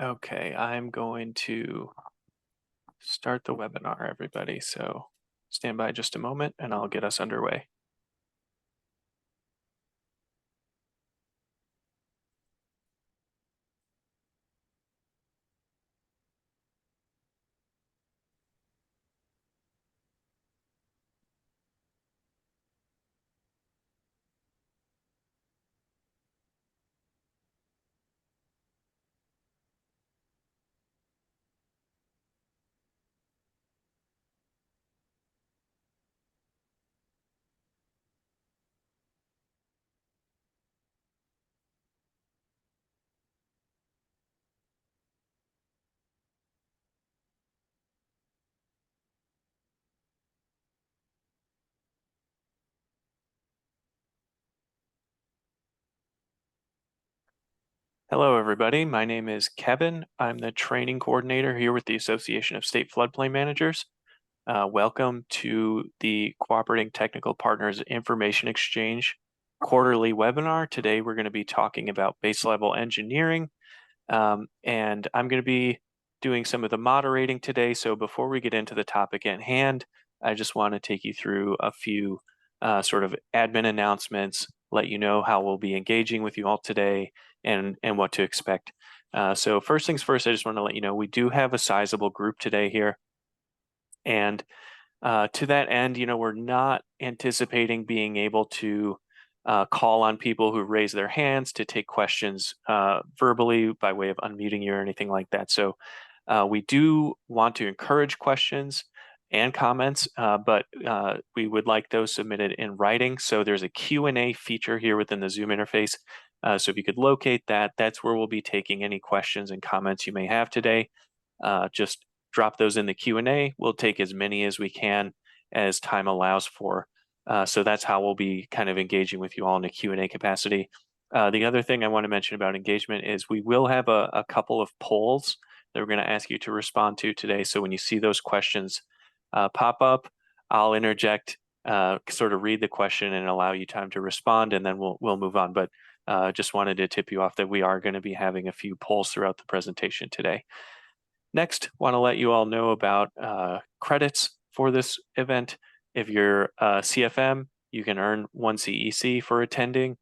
Okay, I'm going to start the webinar, everybody. So stand by just a moment and I'll get us underway. Hello, everybody. My name is Kevin. I'm the training coordinator here with the Association of State Floodplain Managers. Welcome to the Cooperating Technical Partners Information Exchange quarterly webinar. Today, we're going to be talking about base level engineering, and I'm going to be doing some of the moderating today. So before we get into the topic at hand, I just want to take you through a few sort of admin announcements, let you know how we'll be engaging with you all today and what to expect. So first things first, I just want to let you know we do have a sizable group today here. And to that end, we're not anticipating being able to call on people who raise their hands to take questions verbally by way of unmuting you or anything like that. So we do want to encourage questions and comments, but we would like those submitted in writing. So there's a Q&A feature here within the Zoom interface. So if you could locate that, that's where we'll be taking any questions and comments you may have today. Just drop those in the Q&A. We'll take as many as we can as time allows for. So that's how we'll be kind of engaging with you all in a Q&A capacity. The other thing I want to mention about engagement is we will have a couple of polls that we're going to ask you to respond to today. So when you see those questions pop up, I'll interject, sort of read the question and allow you time to respond, and then we'll move on. But just wanted to tip you off that we are going to be having a few polls throughout the presentation today. Next, want to let you all know about credits for this event. If you're a CFM, you can earn 1 CEC for attending.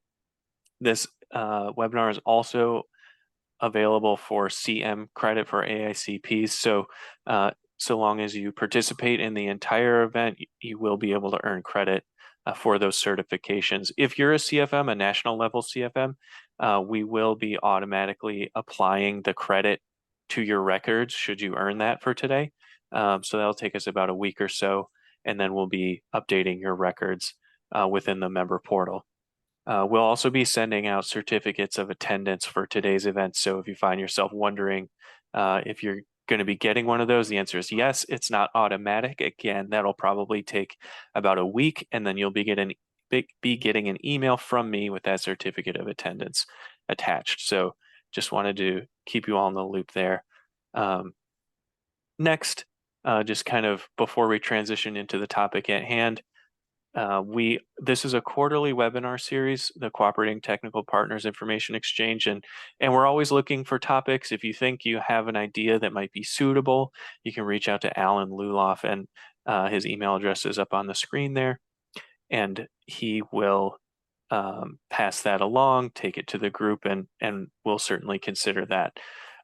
This webinar is also available for CM credit for AICPs. So so long as you participate in the entire event, you will be able to earn credit for those certifications. If you're a CFM, a national level CFM, we will be automatically applying the credit to your records should you earn that for today. So that'll take us about a week or so, and then we'll be updating your records within the member portal. We'll also be sending out certificates of attendance for today's event. So if you find yourself wondering if you're going to be getting one of those, the answer is yes. It's not automatic. Again, that'll probably take about a week, and then you'll be getting an email from me with that certificate of attendance attached. So just wanted to keep you all in the loop there. Next, just kind of before we transition into the topic at hand, this is a quarterly webinar series, the Cooperating Technical Partners Information Exchange, and we're always looking for topics. If you think you have an idea that might be suitable, you can reach out to Alan Luloff, and his email address is up on the screen there, and he will pass that along, take it to the group, and we'll certainly consider that.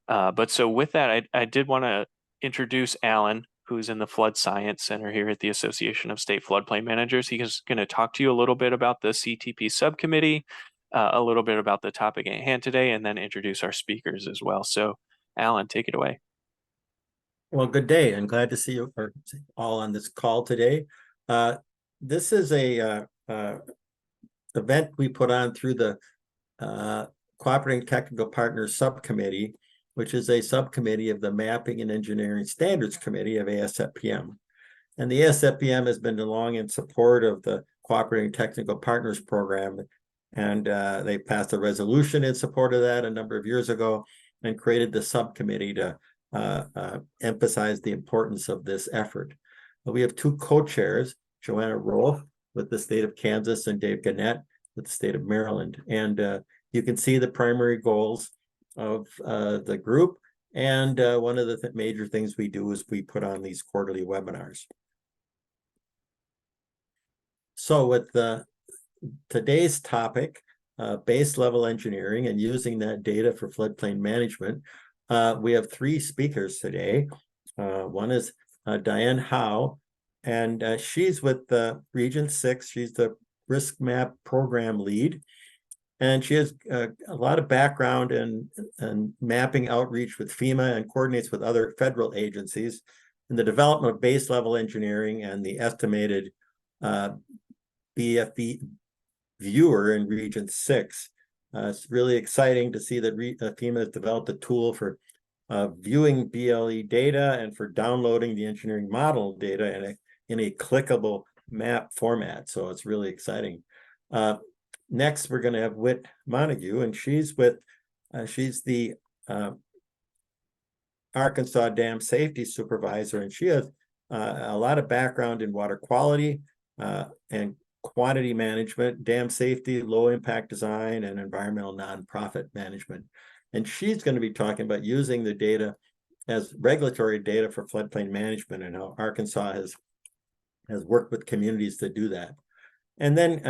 But so with that, I did want to introduce Alan, who's in the Flood Science Center here at the Association of State Floodplain Managers. He's going to talk to you a little bit about the CTP subcommittee, a little bit about the topic at hand today, and then introduce our speakers as well. So Alan, take it away. Well, good day. I'm glad to see you all on this call today. This is a event we put on through the Cooperating Technical Partners Subcommittee, which is a subcommittee of the Mapping and Engineering Standards Committee of ASFPM. And the ASFPM has been long in support of the Cooperating Technical Partners Program, and they passed a resolution in support of that a number of years ago and created the subcommittee to emphasize the importance of this effort. We have two co-chairs, Joanna Rolfe with the state of Kansas and Dave Gannett with the state of Maryland. And you can see the primary goals of the group And one of the major things we do is we put on these quarterly webinars. So with today's topic, base level engineering and using that data for floodplain management, we have three speakers today. One is Diane Howe, and she's with Region 6. She's the Risk Map Program Lead, and she has a lot of background in mapping outreach with FEMA and coordinates with other federal agencies in the development of base level engineering and the estimated BFE viewer in Region 6. It's really exciting to see that FEMA has developed a tool for viewing BLE data and for downloading the engineering model data in a clickable map format. So it's really exciting. Next, we're going to have Whit Montague, and she's the Arkansas Dam Safety Supervisor, and she has a lot of background in water quality and quantity management, dam safety, low impact design, and environmental nonprofit management. And she's going to be talking about using the data as regulatory data for floodplain management and how Arkansas has worked with communities to do that. And then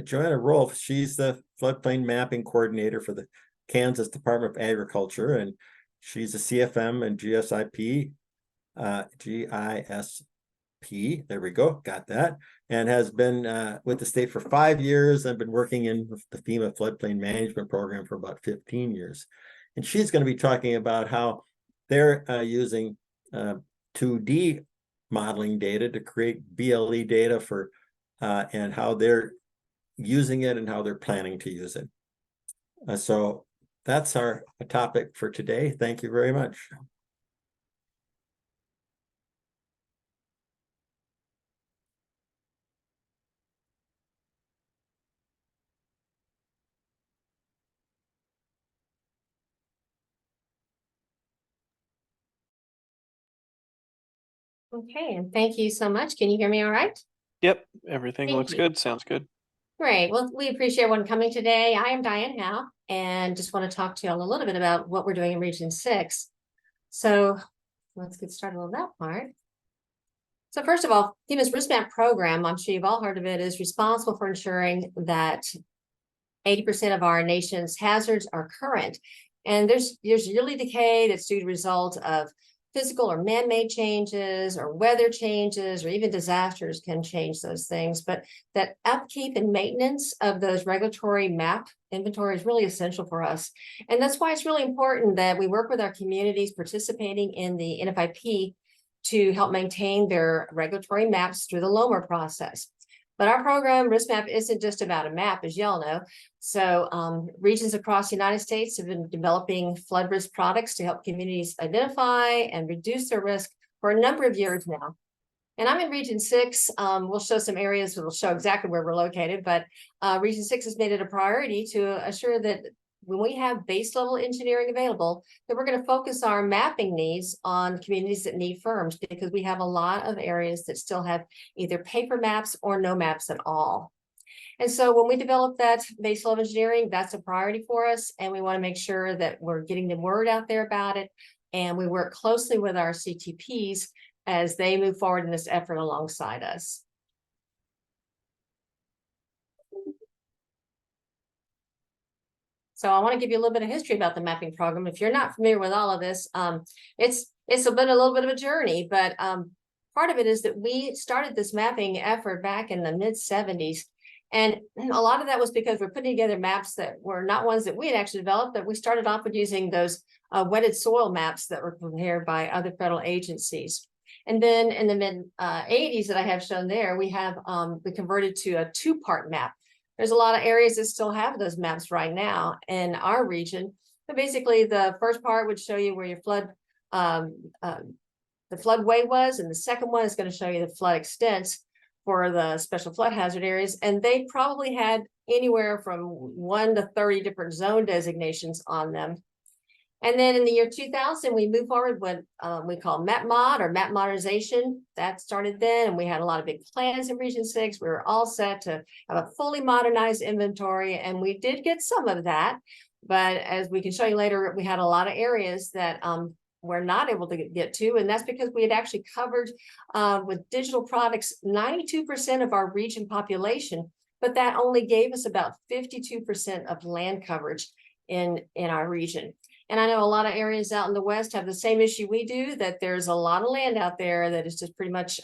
Joanna Rolfe, she's the floodplain mapping coordinator for the Kansas Department of Agriculture, and she's a CFM and GSIP, GISP, there we go, got that, and has been with the state for 5 years and been working in the FEMA floodplain management program for about 15 years. And she's going to be talking about how they're using 2D modeling data to create BLE data for and how they're using it and how they're planning to use it. So that's our topic for today. Thank you very much. Okay, and thank you so much. Can you hear me all right? Yep, everything Thank looks you. good. Sounds good. Great. Well, we appreciate everyone coming today. I am Diane Howe, and just want to talk to you all a little bit about what we're doing in Region 6. So let's get started on that part. So first of all, FEMA's Risk Map program, I'm sure you've all heard of it, is responsible for ensuring that 80% of our nation's hazards are current. And there's yearly decay that's due to result of physical or man-made changes or weather changes or even disasters can change those things. But that upkeep and maintenance of those regulatory map inventory is really essential for us. And that's why it's really important that we work with our communities participating in the NFIP to help maintain their regulatory maps through the LOMR process. But our program, Risk Map, isn't just about a map, as y'all know. So regions across the United States have been developing flood risk products to help communities identify and reduce their risk for a number of years now. And I'm in Region 6. We'll show some areas that will show exactly where we're located, but Region 6 has made it a priority to assure that when we have base level engineering available, that we're going to focus our mapping needs on communities that need firms, because we have a lot of areas that still have either paper maps or no maps at all. And so when we develop that base level engineering, that's a priority for us. And we want to make sure that we're getting the word out there about it. And we work closely with our CTPs as they move forward in this effort alongside us. So I want to give you a little bit of history about the mapping program. If you're not familiar with all of this, it's been a little bit of a journey, but part of it is that we started this mapping effort back in the mid-70s. And a lot of that was because we're putting together maps that were not ones that we had actually developed, but we started off with using those wetted soil maps that were prepared by other federal agencies. And then in the mid-80s that I have shown there, we converted to a two-part map. There's a lot of areas that still have those maps right now in our region. But basically, the first part would show you where your the floodway was, and the second one is going to show you the flood extents for the special flood hazard areas. And they probably had anywhere from 1 to 30 different zone designations on them. And then in the year 2000, we moved forward with what we call map mod or map modernization. That started then, and we had a lot of big plans in Region 6. We were all set to have a fully modernized inventory, and we did get some of that. But as we can show you later, we had a lot of areas that we're not able to get to, and that's because we had actually covered with digital products 92% of our region population, but that only gave us about 52% of land coverage in our region. And I know a lot of areas out in the West have the same issue we do, that there's a lot of land out there that is just pretty much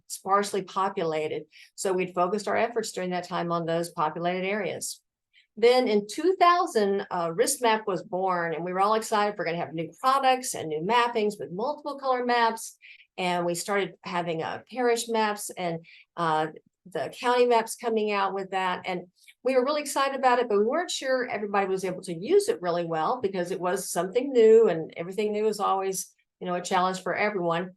sparsely populated. So we'd focused our efforts during that time on those populated areas. Then in 2000, RISMAP was born, and we were all excited. We're going to have new products and new mappings with multiple color maps. And we started having parish maps and the county maps coming out with that. And we were really excited about it, but we weren't sure everybody was able to use it really well because it was something new, and everything new is always, a challenge for everyone.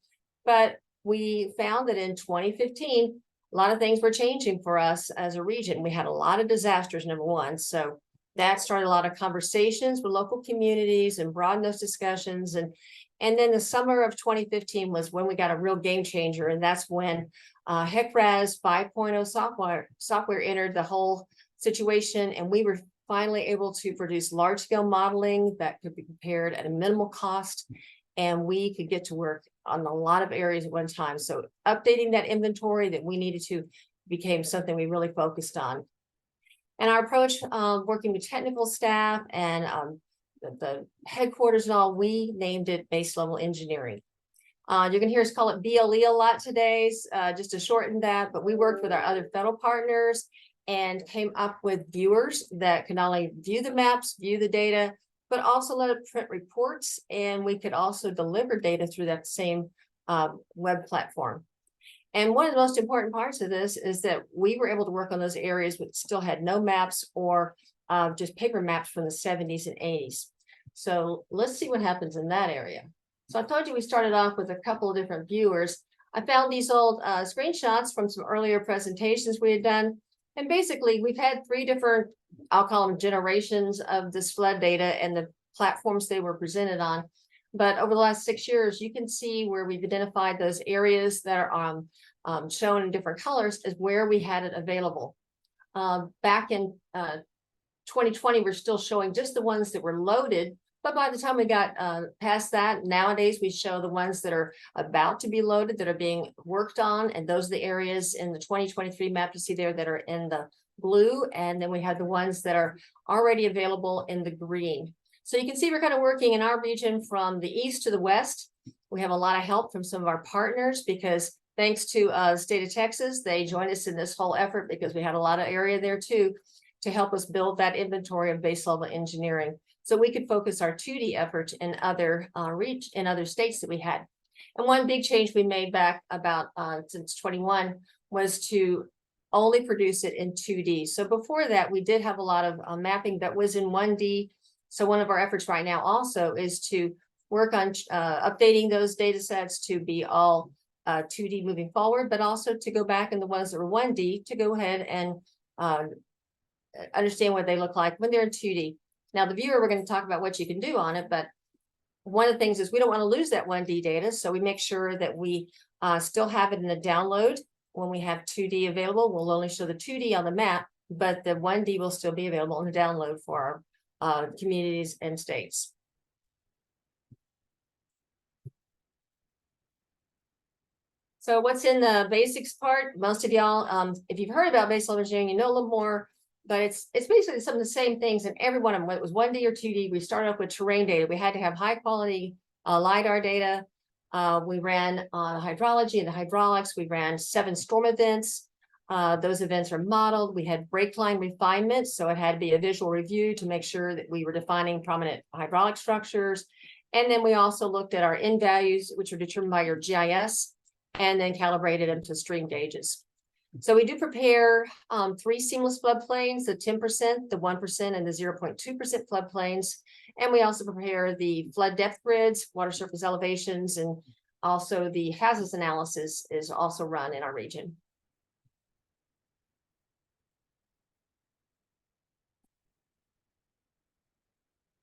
But we found that in 2015, a lot of things were changing for us as a region. We had a lot of disasters, number one. So that started a lot of conversations with local communities and broadened those discussions. And then the summer of 2015 was when we got a real game changer. And that's when HEC-RAS 5.0 software entered the whole situation. And we were finally able to produce large scale modeling that could be prepared at a minimal cost. And we could get to work on a lot of areas at one time. So updating that inventory that we needed to became something we really focused on. And our approach, working with technical staff and the headquarters and all, we named it base level engineering. You can hear us call it BLE a lot today, just to shorten that, but we worked with our other federal partners and came up with viewers that can not only view the maps, view the data, but also let it print reports, and we could also deliver data through that same web platform. And one of the most important parts of this is that we were able to work on those areas which still had no maps or just paper maps from the 70s and 80s. So let's see what happens in that area. So I told you we started off with a couple of different viewers. I found these old screenshots from some earlier presentations we had done. And basically, we've had 3 different, I'll call them generations of this flood data and the platforms they were presented on. But over the last 6 years, you can see where we've identified those areas that are shown in different colors as where we had it available. Back in 2020, we're still showing just the ones that were loaded. But by the time we got past that, nowadays we show the ones that are about to be loaded, that are being worked on. And those are the areas in the 2023 map you see there that are in the blue. And then we have the ones that are already available in the green. So you can see we're kind of working in our region from the east to the west. We have a lot of help from some of our partners because thanks to the state of Texas, they joined us in this whole effort because we had a lot of area there too to help us build that inventory of base level engineering. So we could focus our 2D effort in other states that we had. And one big change we made back about since 21 was to only produce it in 2D. So before that, we did have a lot of mapping that was in 1D. So one of our efforts right now also is to work on updating those data sets to be all 2D moving forward, but also to go back in the ones that were 1D to go ahead and understand what they look like when they're in 2D. Now, the viewer, we're going to talk about what you can do on it, but one of the things is we don't want to lose that 1D data, so we make sure that we still have it in the download. When we have 2D available, we'll only show the 2D on the map, but the 1D will still be available in the download for our communities and states. So what's in the basics part? Most of y'all, if you've heard about base level engineering, you know a little more. But it's basically some of the same things in every one of them. Whether it was 1D or 2D, we started off with terrain data. We had to have high quality LiDAR data. We ran hydrology and the hydraulics. We ran 7 storm events. Those events are modeled. We had break line refinement. So it had to be a visual review to make sure that we were defining prominent hydraulic structures. And then we also looked at our N values, which are determined by your GIS, and then calibrated them to stream gauges. So we do prepare 3 seamless floodplains, the 10%, the 1%, and the 0.2% floodplains. And we also prepare the flood depth grids, water surface elevations, and also the hazards analysis is also run in our region.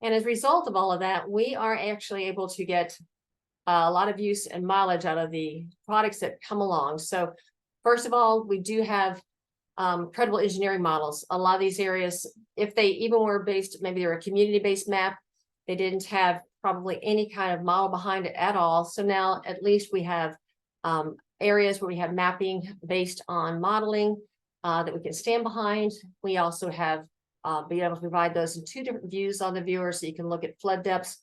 And as a result of all of that, we are actually able to get a lot of use and mileage out of the products that come along. So first of all, we do have credible engineering models. A lot of these areas, if they even were based, maybe they're a community-based map, they didn't have probably any kind of model behind it at all. So now at least we have areas where we have mapping based on modeling that we can stand behind. We also have be able to provide those in 2 different views on the viewer, so you can look at flood depths.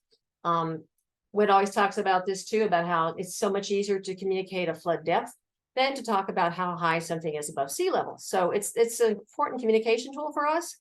Whit always talks about this too, about how it's so much easier to communicate a flood depth than to talk about how high something is above sea level. So it's an important communication tool for us.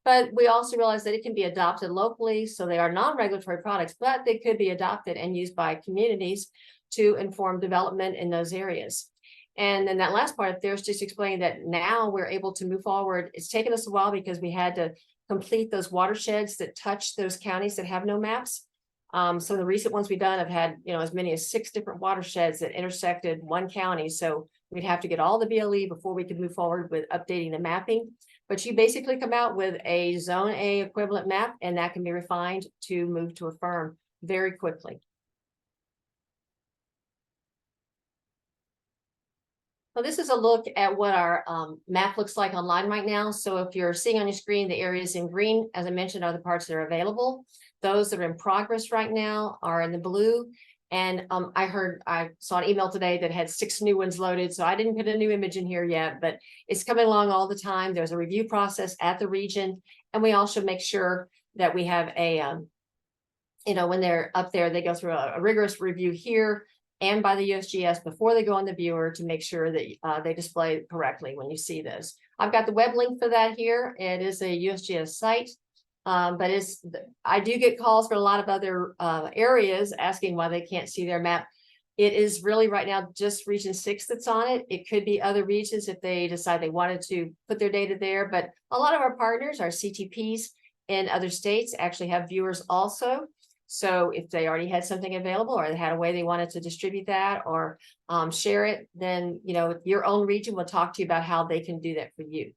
But we also realize that it can be adopted locally, so they are non-regulatory products, but they could be adopted and used by communities to inform development in those areas. And then that last part, there's just explaining that now we're able to move forward. It's taken us a while because we had to complete those watersheds that touch those counties that have no maps. So the recent ones we've done have had, as many as 6 different watersheds that intersected one county. So we'd have to get all the BLE before we could move forward with updating the mapping. But you basically come out with a Zone A equivalent map, and that can be refined to move to a firm very quickly. So this is a look at what our map looks like online right now. So if you're seeing on your screen, the areas in green, as I mentioned, are the parts that are available. Those that are in progress right now are in the blue. And I saw an email today that had 6 new ones loaded. So I didn't put a new image in here yet, but it's coming along all the time. There's a review process at the region. And we also make sure that we have a, when they're up there, they go through a rigorous review here and by the USGS before they go on the viewer to make sure that they display correctly when you see this. I've got the web link for that here. It is a USGS site, but I do get calls from a lot of other areas asking why they can't see their map. It is really right now just Region 6 that's on it. It could be other regions if they decide they wanted to put their data there, but a lot of our partners, our CTPs in other states, actually have viewers also. So if they already had something available or they had a way they wanted to distribute that or share it, then, your own region will talk to you about how they can do that for you.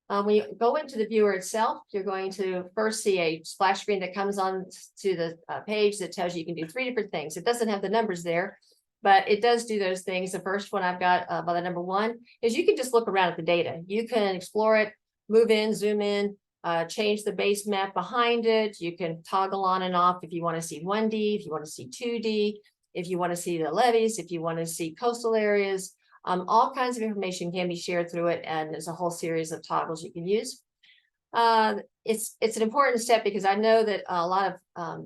When you go into the viewer itself, you're going to first see a splash screen that comes on to the page that tells you can do 3 different things. It doesn't have the numbers there, but it does do those things. The first one I've got by the number 1 is you can just look around at the data. You can explore it, move in, zoom in, change the base map behind it. You can toggle on and off if you want to see 1D, if you want to see 2D, if you want to see the levees, if you want to see coastal areas. All kinds of information can be shared through it, and there's a whole series of toggles you can use. It's an important step because I know that a lot of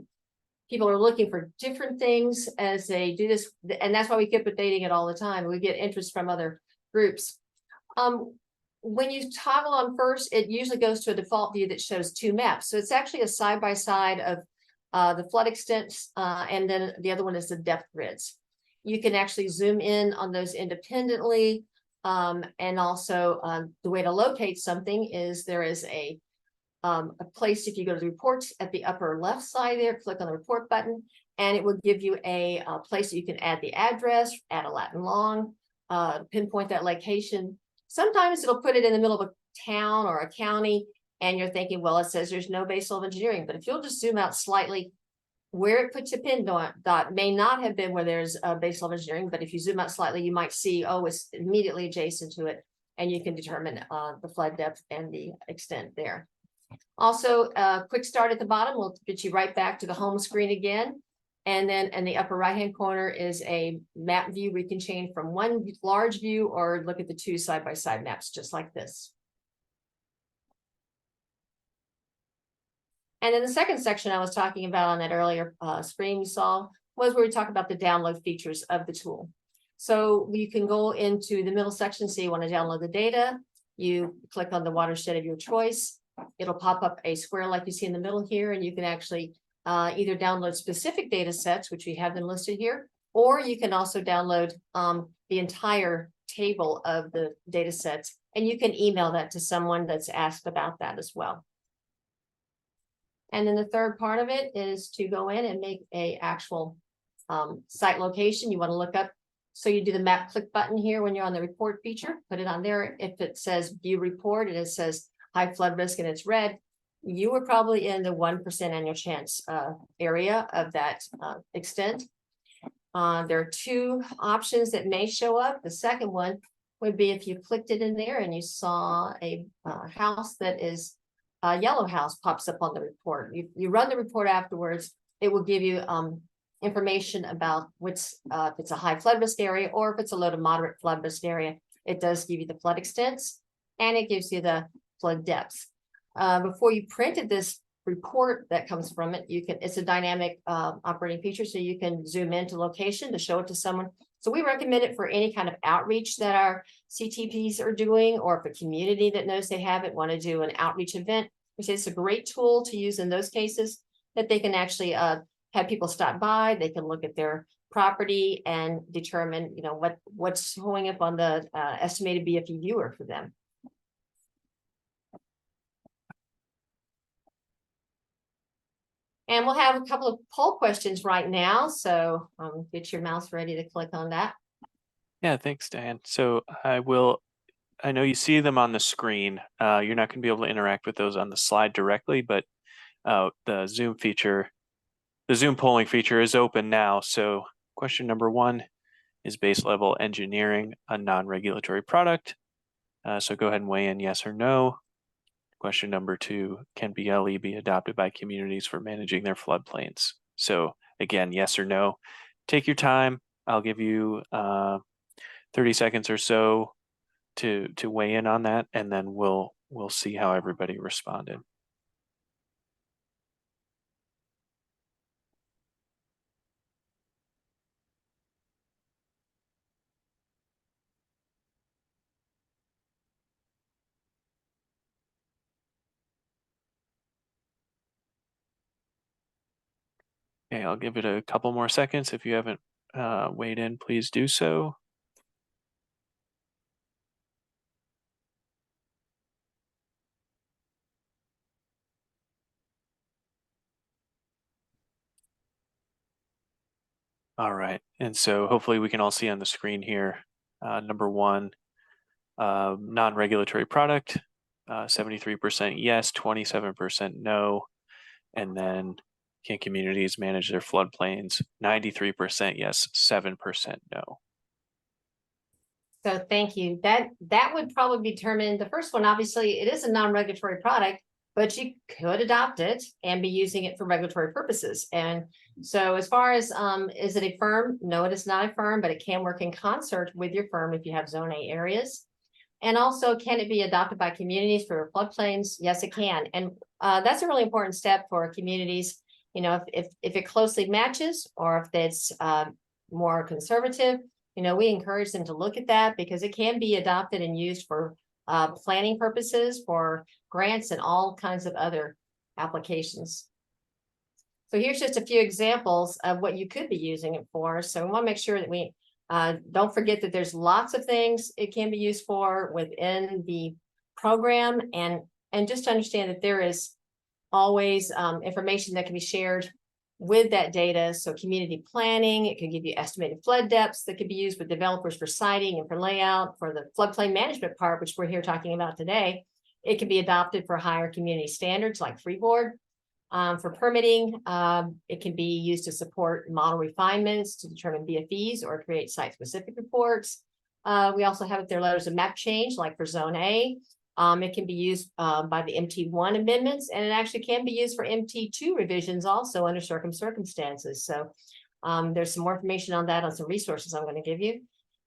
people are looking for different things as they do this, and that's why we keep updating it all the time. We get interest from other groups. When you toggle on first, it usually goes to a default view that shows 2 maps. So it's actually a side-by-side of the flood extents, and then the other one is the depth grids. You can actually zoom in on those independently. And also the way to locate something is there is a place, if you go to the reports at the upper left side there, click on the report button, and it will give you a place that you can add the address, add a lat and long, pinpoint that location. Sometimes it'll put it in the middle of a town or a county, and you're thinking, well, it says there's no base level engineering. But if you'll just zoom out slightly, where it puts a pin dot may not have been where there's a base level engineering, but if you zoom out slightly, you might see, oh, it's immediately adjacent to it, and you can determine the flood depth and the extent there. Also, a quick start at the bottom will get you right back to the home screen again. And then in the upper right-hand corner is a map view. We can change from one large view or look at the 2 side-by-side maps, just like this. And then the second section I was talking about on that earlier screen you saw was where we talk about the download features of the tool. So you can go into the middle section, so you want to download the data. You click on the watershed of your choice. It'll pop up a square like you see in the middle here, and you can actually either download specific data sets, which we have them listed here, or you can also download the entire table of the data sets, and you can email that to someone that's asked about that as well. And then the third part of it is to go in and make a actual site location. You want to look up. So you do the map click button here when you're on the report feature, put it on there. If it says view report and it says high flood risk and it's red, you were probably in the 1% annual chance area of that extent. There are 2 options that may show up. The second one would be if you clicked it in there and you saw a house that is a yellow house pops up on the report. You run the report afterwards. It will give you information about if it's a high flood risk area or if it's a low to moderate flood risk area. It does give you the flood extents and it gives you the flood depths. Before you printed this report that comes from it, it's a dynamic operating feature, so you can zoom into location to show it to someone. So we recommend it for any kind of outreach that our CTPs are doing, or if a community that knows they have it want to do an outreach event. We say it's a great tool to use in those cases, that they can actually have people stop by, they can look at their property and determine, what's showing up on the estimated BFE viewer for them. And we'll have a couple of poll questions right now, so get your mouse ready to click on that. Yeah, thanks, Diane. So I know you see them on the screen. You're not going to be able to interact with those on the slide directly, but the Zoom polling feature is open now. So question number 1 is base level engineering a non-regulatory product? So go ahead and weigh in yes or no. Question number 2, can BLE be adopted by communities for managing their floodplains? So again, yes or no. Take your time. I'll give you 30 seconds or so to weigh in on that, and then we'll see how everybody responded. Okay, I'll give it a couple more seconds. If you haven't weighed in, please do so. All right, and so hopefully we can all see on the screen here, number 1, non-regulatory product, 73% yes, 27% no, and then can communities manage their floodplains? 93% yes, 7% no. So thank you. That would probably determine the first one. Obviously, it is a non-regulatory product, but you could adopt it and be using it for regulatory purposes. And so as far as is it a firm? No, it is not a firm, but it can work in concert with your firm if you have zone A areas. And also, can it be adopted by communities for floodplains? Yes, it can. And that's a really important step for communities. If it closely matches, or if it's more conservative, we encourage them to look at that, because it can be adopted and used for planning purposes, for grants, and all kinds of other applications. So here's just a few examples of what you could be using it for. So we want to make sure that we don't forget that there's lots of things it can be used for within the program, and just to understand that there is always information that can be shared with that data. So community planning, it could give you estimated flood depths that could be used with developers for siting and for layout. For the floodplain management part, which we're here talking about today, it can be adopted for higher community standards like freeboard. For permitting, it can be used to support model refinements to determine BFEs or create site-specific reports. We also have it there letters of map change, like for Zone A. It can be used by the MT1 amendments, and it actually can be used for MT2 revisions also under certain circumstances. So there's some more information on that on some resources I'm going to give you.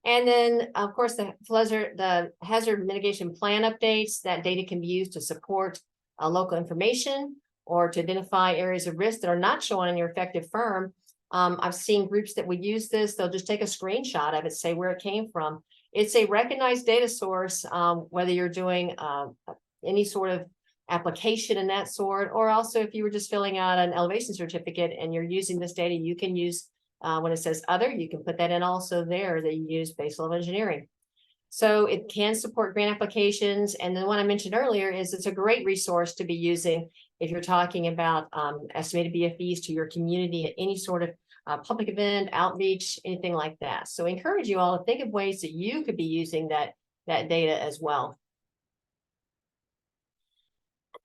And then, of course, the hazard mitigation plan updates. That data can be used to support local information or to identify areas of risk that are not shown in your effective firm. I've seen groups that would use this. They'll just take a screenshot of it, say where it came from. It's a recognized data source, whether you're doing any sort of application in that sort, or also if you were just filling out an elevation certificate and you're using this data, you can use, when it says other, you can put that in also there that you use base level engineering. So it can support grant applications. And the one I mentioned earlier is it's a great resource to be using if you're talking about estimated BFEs to your community at any sort of public event, outreach, anything like that. So I encourage you all to think of ways that you could be using that data as well.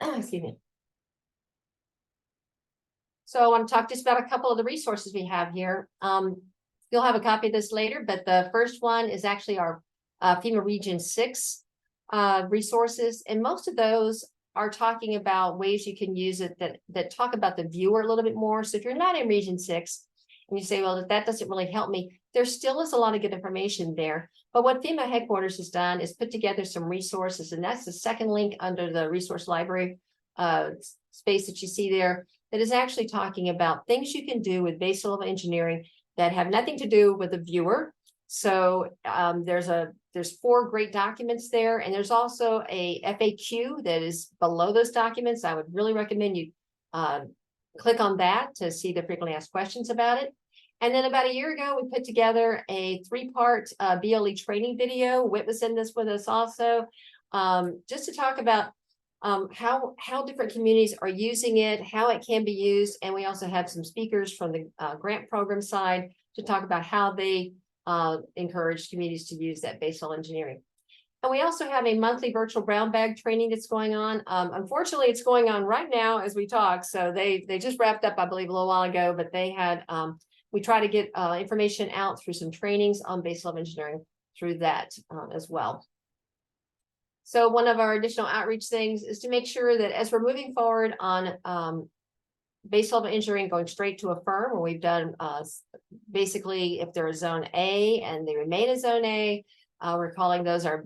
Excuse me. So I want to talk just about a couple of the resources we have here. You'll have a copy of this later, but the first one is actually our FEMA Region 6 resources, and most of those are talking about ways you can use it that talk about the viewer a little bit more. So if you're not in Region 6 and you say, well, that doesn't really help me, there still is a lot of good information there. But what FEMA headquarters has done is put together some resources, and that's the second link under the resource library space that you see there, that is actually talking about things you can do with base level engineering that have nothing to do with the viewer. So there's 4 great documents there, and there's also a FAQ that is below those documents. I would really recommend you click on that to see the frequently asked questions about it. And then about a year ago, we put together a 3-part BLE training video. Whit was in this with us also, just to talk about how different communities are using it, how it can be used. And we also have some speakers from the grant program side to talk about how they encourage communities to use that base level engineering. And we also have a monthly virtual brown bag training that's going on. Unfortunately, it's going on right now as we talk. So they just wrapped up, I believe, a little while ago, but they had, we try to get information out through some trainings on base level engineering through that as well. So one of our additional outreach things is to make sure that as we're moving forward on base level engineering going straight to a firm, where we've done basically if they're a zone A and they remain a zone A, we're calling those our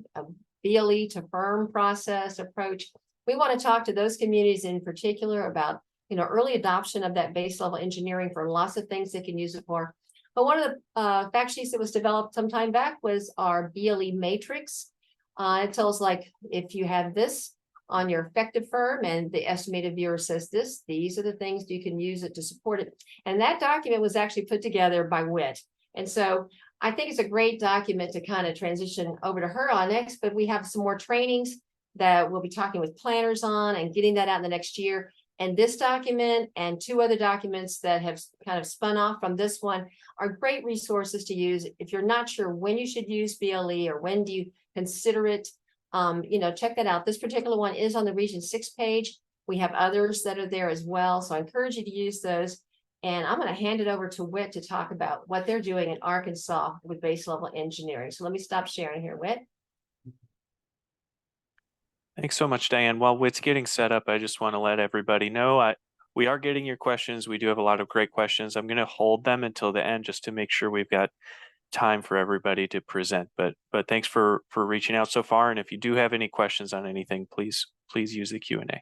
BLE to firm process approach. We want to talk to those communities in particular about, you know, early adoption of that base level engineering for lots of things they can use it for. But one of the fact sheets that was developed some time back was our BLE matrix. It tells, like, if you have this on your effective firm and the estimated viewer says this, these are the things you can use it to support it. And that document was actually put together by Whit. And so I think it's a great document to kind of transition over to her on next, but we have some more trainings that we'll be talking with planners on and getting that out in the next year. And this document and 2 other documents that have kind of spun off from this one are great resources to use if you're not sure when you should use BLE or when do you consider it. You know, check that out. This particular one is on the Region 6 page. We have others that are there as well. So I encourage you to use those. And I'm going to hand it over to Whit to talk about what they're doing in Arkansas with base level engineering. So let me stop sharing here, Whit. Thanks so much, Diane. While Whit's getting set up, I just want to let everybody know we are getting your questions. We do have a lot of great questions. I'm going to hold them until the end just to make sure we've got time for everybody to present. But thanks for reaching out so far. And if you do have any questions on anything, please use the Q&A.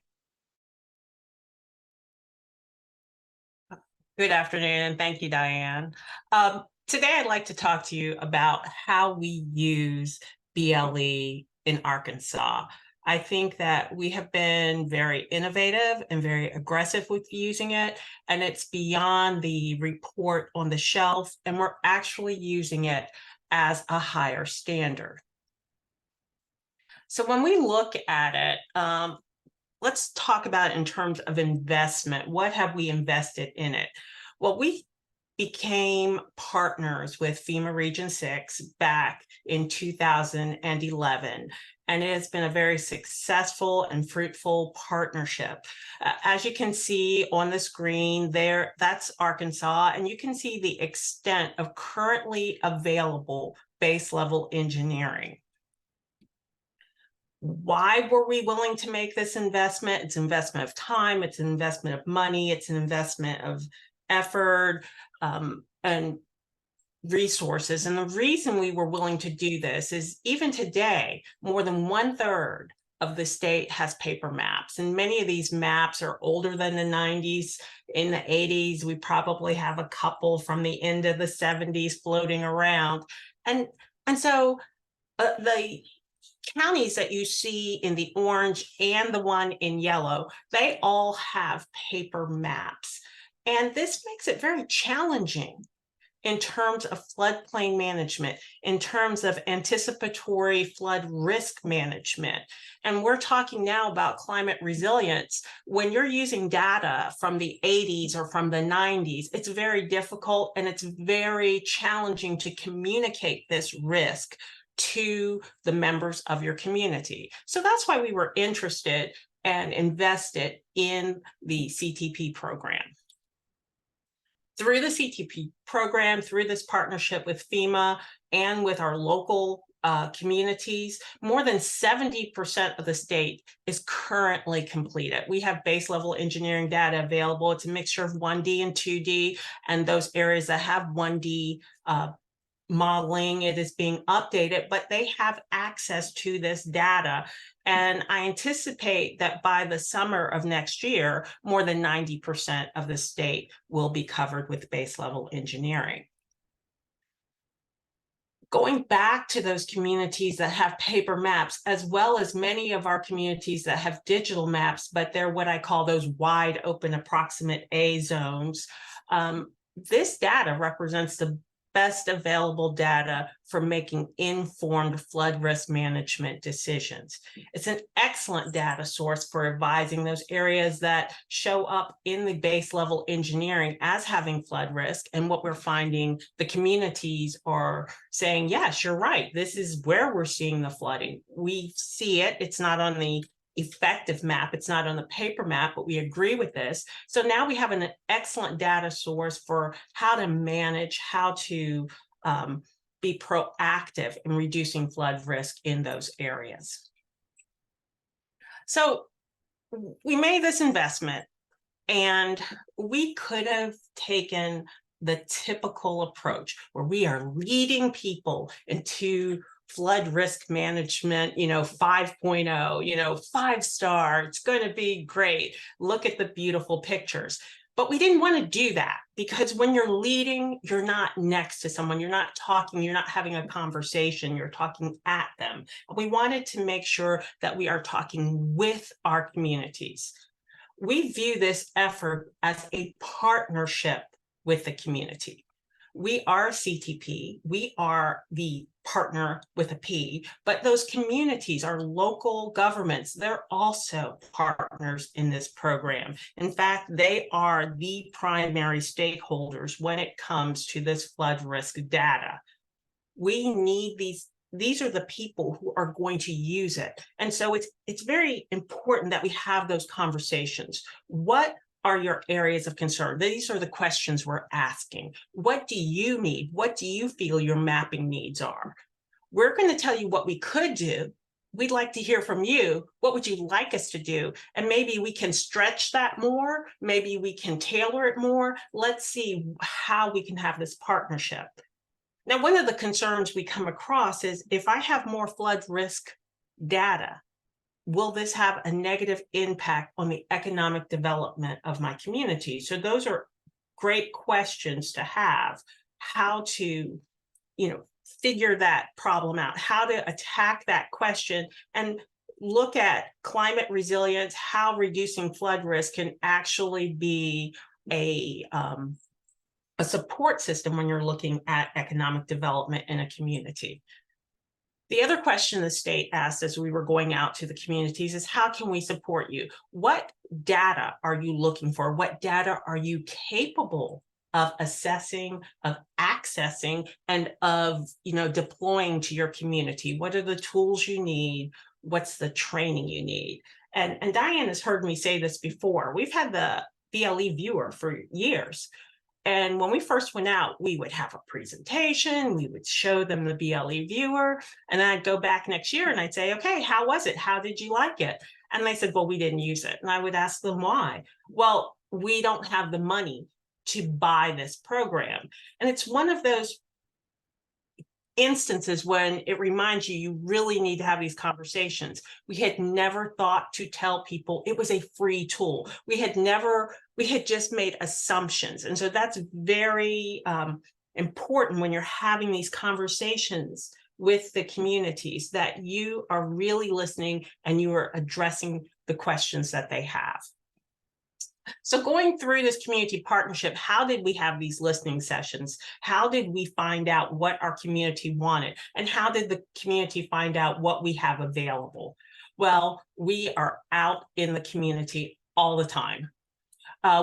Good afternoon, and thank you, Diane. Today, I'd like to talk to you about how we use BLE in Arkansas. I think that we have been very innovative and very aggressive with using it, and it's beyond the report on the shelf, and we're actually using it as a higher standard. So when we look at it, let's talk about it in terms of investment. What have we invested in it? Well, we became partners with FEMA Region 6 back in 2011, and it has been a very successful and fruitful partnership. As you can see on the screen there, that's Arkansas, and you can see the extent of currently available base level engineering. Why were we willing to make this investment? It's an investment of time, it's an investment of money, it's an investment of effort and resources. And the reason we were willing to do this is even today, more than 1/3 of the state has paper maps. And many of these maps are older than the 90s. In the 80s, we probably have a couple from the end of the 70s floating around. And so the counties that you see in the orange and the one in yellow, they all have paper maps. And this makes it very challenging in terms of floodplain management, in terms of anticipatory flood risk management. And we're talking now about climate resilience. When you're using data from the 80s or from the 90s, it's very difficult and it's very challenging to communicate this risk to the members of your community. So that's why we were interested and invested in the CTP program. Through the CTP program, through this partnership with FEMA and with our local communities, more than 70% of the state is currently completed. We have base level engineering data available. It's a mixture of 1D and 2D, and those areas that have 1D modeling, it is being updated, but they have access to this data. And I anticipate that by the summer of next year, more than 90% of the state will be covered with base level engineering. Going back to those communities that have paper maps, as well as many of our communities that have digital maps, but they're what I call those wide open approximate A zones. This data represents the best available data for making informed flood risk management decisions. It's an excellent data source for advising those areas that show up in the base level engineering as having flood risk. And what we're finding, the communities are saying, yes, you're right. This is where we're seeing the flooding. We see it. It's not on the effective map. It's not on the paper map, but we agree with this. So now we have an excellent data source for how to manage, how to be proactive in reducing flood risk in those areas. So we made this investment, and we could have taken the typical approach where we are leading people into flood risk management, 5.0, 5-star, it's going to be great. Look at the beautiful pictures. But we didn't want to do that, because when you're leading, you're not next to someone, you're not talking, you're not having a conversation, you're talking at them. We wanted to make sure that we are talking with our communities. We view this effort as a partnership with the community. We are CTP, we are the partner with a P, but those communities are local governments. They're also partners in this program. In fact, they are the primary stakeholders when it comes to this flood risk data. We need these are the people who are going to use it. And so it's very important that we have those conversations. What are your areas of concern? These are the questions we're asking. What do you need? What do you feel your mapping needs are? We're going to tell you what we could do. We'd like to hear from you. What would you like us to do? And maybe we can stretch that more. Maybe we can tailor it more. Let's see how we can have this partnership. Now, one of the concerns we come across is, if I have more flood risk data, will this have a negative impact on the economic development of my community? So those are great questions to have, how to, figure that problem out, how to attack that question and look at climate resilience, how reducing flood risk can actually be a support system when you're looking at economic development in a community. The other question the state asked as we were going out to the communities is, how can we support you? What data are you looking for? What data are you capable of assessing, of accessing, and of deploying to your community? What are the tools you need? What's the training you need? And Diane has heard me say this before. We've had the BLE viewer for years. And when we first went out, we would have a presentation, we would show them the BLE viewer, and then I'd go back next year and I'd say, okay, how was it? How did you like it? And they said, well, we didn't use it. And I would ask them why. Well, we don't have the money to buy this program. And it's one of those instances when it reminds you, you really need to have these conversations. We had never thought to tell people it was a free tool. We had just made assumptions. And so that's very important when you're having these conversations with the communities, that you are really listening and you are addressing the questions that they have. So going through this community partnership, how did we have these listening sessions? How did we find out what our community wanted? And how did the community find out what we have available? Well, we are out in the community all the time.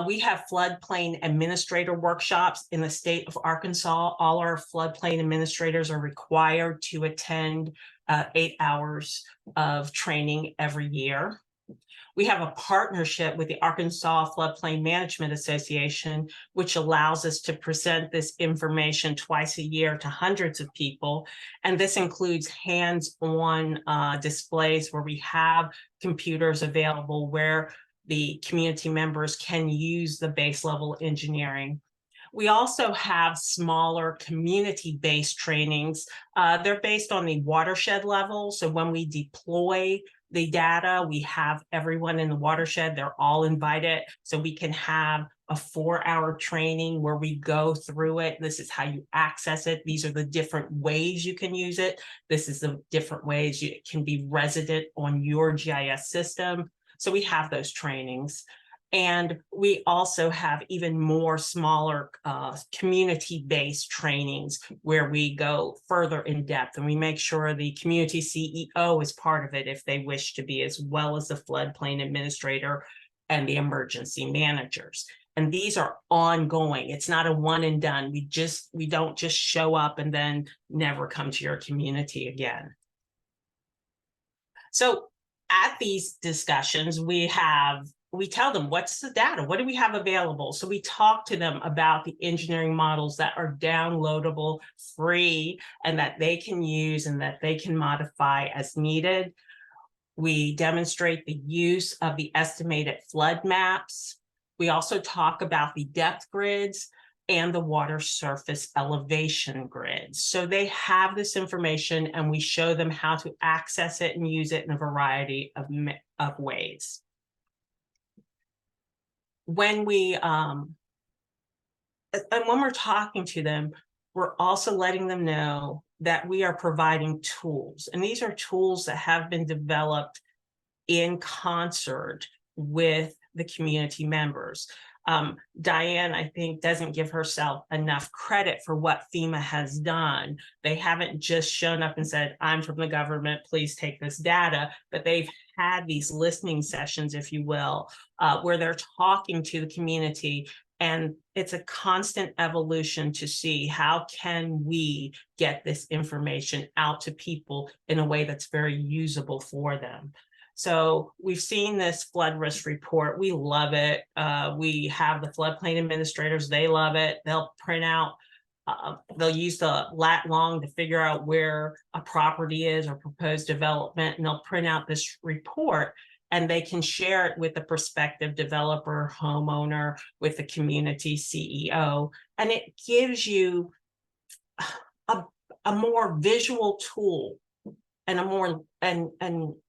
We have floodplain administrator workshops in the state of Arkansas. All our floodplain administrators are required to attend 8 hours of training every year. We have a partnership with the Arkansas Floodplain Management Association, which allows us to present this information twice a year to hundreds of people. And this includes hands-on displays where we have computers available where the community members can use the base level engineering. We also have smaller community-based trainings. They're based on the watershed level. So when we deploy the data, we have everyone in the watershed, they're all invited. So we can have a 4-hour training where we go through it. This is how you access it. These are the different ways you can use it. This is the different ways it can be resident on your GIS system. So we have those trainings. And we also have even more smaller community-based trainings where we go further in depth, and we make sure the community CEO is part of it if they wish to be, as well as the floodplain administrator and the emergency managers. And these are ongoing. It's not a one and done. We don't just show up and then never come to your community again. So at these discussions, we tell them, what's the data? What do we have available? So we talk to them about the engineering models that are downloadable, free, and that they can use and that they can modify as needed. We demonstrate the use of the estimated flood maps. We also talk about the depth grids and the water surface elevation grids. So they have this information and we show them how to access it and use it in a variety of ways. When we're talking to them, we're also letting them know that we are providing tools. And these are tools that have been developed in concert with the community members. Diane, I think, doesn't give herself enough credit for what FEMA has done. They haven't just shown up and said, I'm from the government, please take this data, but they've had these listening sessions, if you will, where they're talking to the community. And it's a constant evolution to see how can we get this information out to people in a way that's very usable for them. So we've seen this flood risk report. We love it. We have the floodplain administrators. They love it. They'll print out, they'll use the lat long to figure out where a property is or proposed development, and they'll print out this report and they can share it with the prospective developer, homeowner, with the community CEO. And it gives you a more visual tool and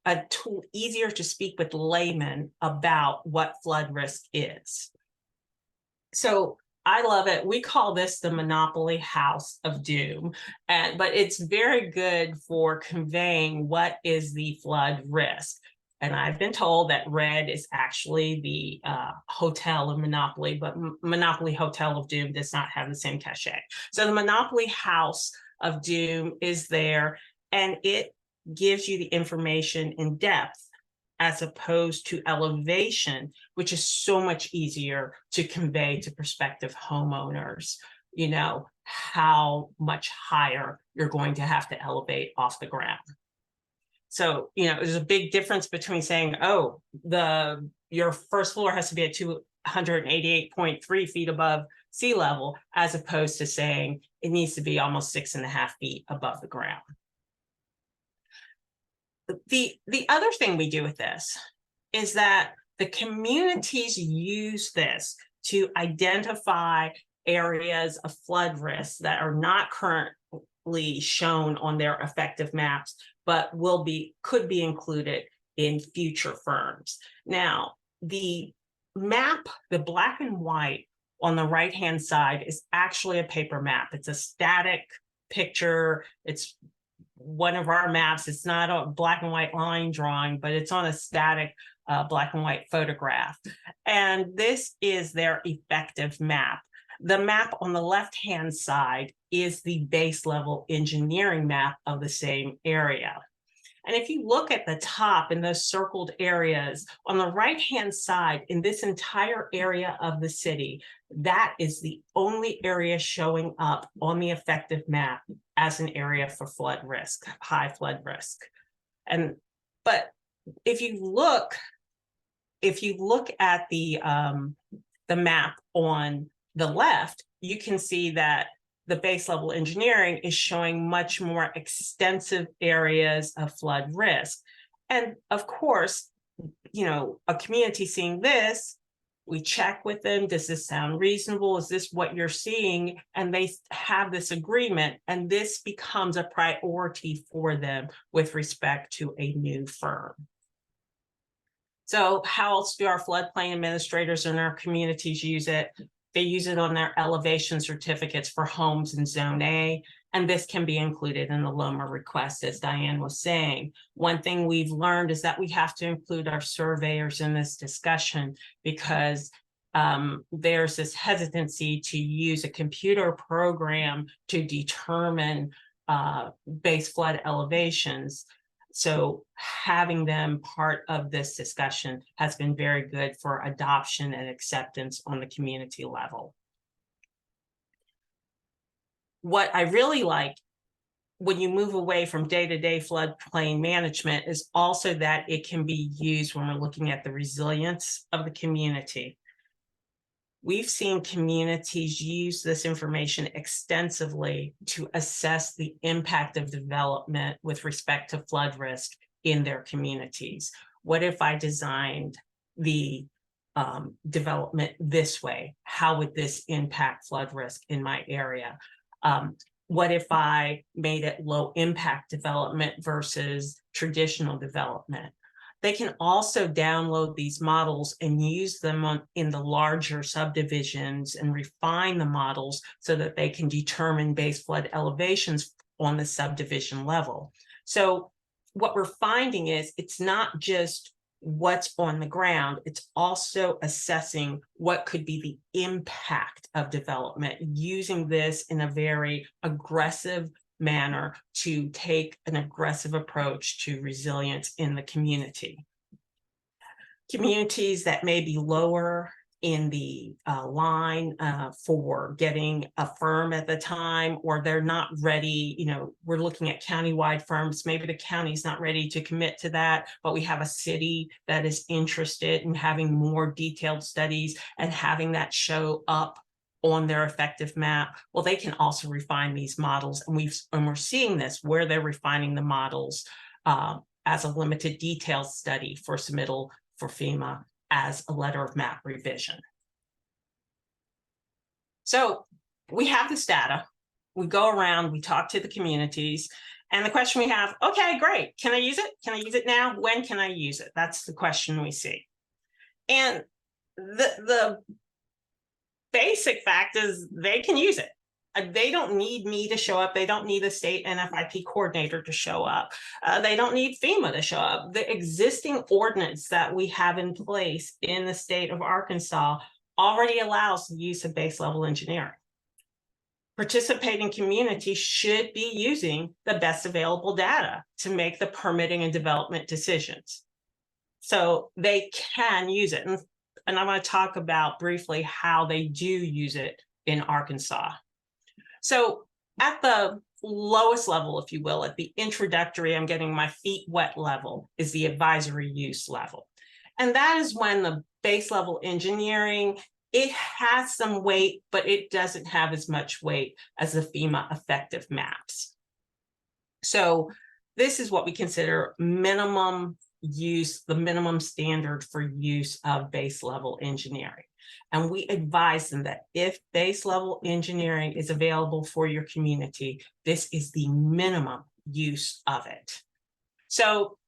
a tool easier to speak with laymen about what flood risk is. So I love it. We call this the Monopoly House of Doom, but it's very good for conveying what is the flood risk. And I've been told that red is actually the hotel of Monopoly, but Monopoly Hotel of Doom does not have the same cachet. So the Monopoly House of Doom is there, and it gives you the information in depth as opposed to elevation, which is so much easier to convey to prospective homeowners, you know, how much higher you're going to have to elevate off the ground. So, you know, there's a big difference between saying, oh, your first floor has to be at 288.3 feet above sea level, as opposed to saying it needs to be almost 6.5 feet above the ground. The other thing we do with this is that the communities use this to identify areas of flood risk that are not currently shown on their effective maps, but could be included in future firms. Now, the map, the black and white on the right-hand side, is actually a paper map. It's a static picture. It's one of our maps. It's not a black and white line drawing, but it's on a static black and white photograph. And this is their effective map. The map on the left-hand side is the base level engineering map of the same area. And if you look at the top in those circled areas, on the right-hand side, in this entire area of the city, that is the only area showing up on the effective map as an area for flood risk, high flood risk. But if you look if you look at the map on the left, you can see that the base level engineering is showing much more extensive areas of flood risk. And of course, you know, a community seeing this, we check with them, does this sound reasonable? Is this what you're seeing? And they have this agreement, and this becomes a priority for them with respect to a new firm. So how else do our floodplain administrators in our communities use it? They use it on their elevation certificates for homes in Zone A, and this can be included in the LOMA request, as Diane was saying. One thing we've learned is that we have to include our surveyors in this discussion, because there's this hesitancy to use a computer program to determine base flood elevations. So having them part of this discussion has been very good for adoption and acceptance on the community level. What I really like when you move away from day-to-day floodplain management is also that it can be used when we're looking at the resilience of the community. We've seen communities use this information extensively to assess the impact of development with respect to flood risk in their communities. What if I designed the development this way? How would this impact flood risk in my area? What if I made it low impact development versus traditional development? They can also download these models and use them in the larger subdivisions and refine the models so that they can determine base flood elevations on the subdivision level. So what we're finding is it's not just what's on the ground, it's also assessing what could be the impact of development, using this in a very aggressive manner to take an aggressive approach to resilience in the community. Communities that may be lower in the line for getting a firm at the time, or they're not ready, you know, we're looking at countywide firms, maybe the county's not ready to commit to that, but we have a city that is interested in having more detailed studies and having that show up on their effective map. Well, they can also refine these models, and we're seeing this where they're refining the models as a limited detail study for submittal for FEMA as a letter of map revision. So we have this data, we go around, we talk to the communities, and the question we have, okay, great, can I use it? Can I use it now? When can I use it? That's the question we see. And the basic fact is they can use it. They don't need me to show up. They don't need a state NFIP coordinator to show up. They don't need FEMA to show up. The existing ordinance that we have in place in the state of Arkansas already allows the use of base level engineering. Participating communities should be using the best available data to make the permitting and development decisions. So they can use it. And I want to talk about briefly how they do use it in Arkansas. So at the lowest level, if you will, at the introductory, I'm getting my feet wet level, is the advisory use level. And that is when the base level engineering, it has some weight, but it doesn't have as much weight as the FEMA effective maps. So this is what we consider minimum use, the minimum standard for use of base level engineering. And we advise them that if base level engineering is available for your community, this is the minimum use of it. So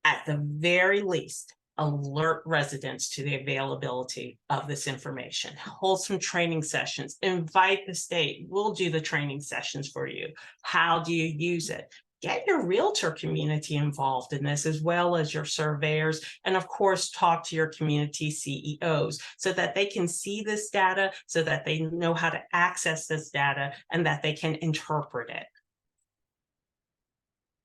at the very least, alert residents to the availability of this information. Hold some training sessions, invite the state, we'll do the training sessions for you. How do you use it? Get your realtor community involved in this, as well as your surveyors, and of course, talk to your community CEOs so that they can see this data, so that they know how to access this data, and that they can interpret it.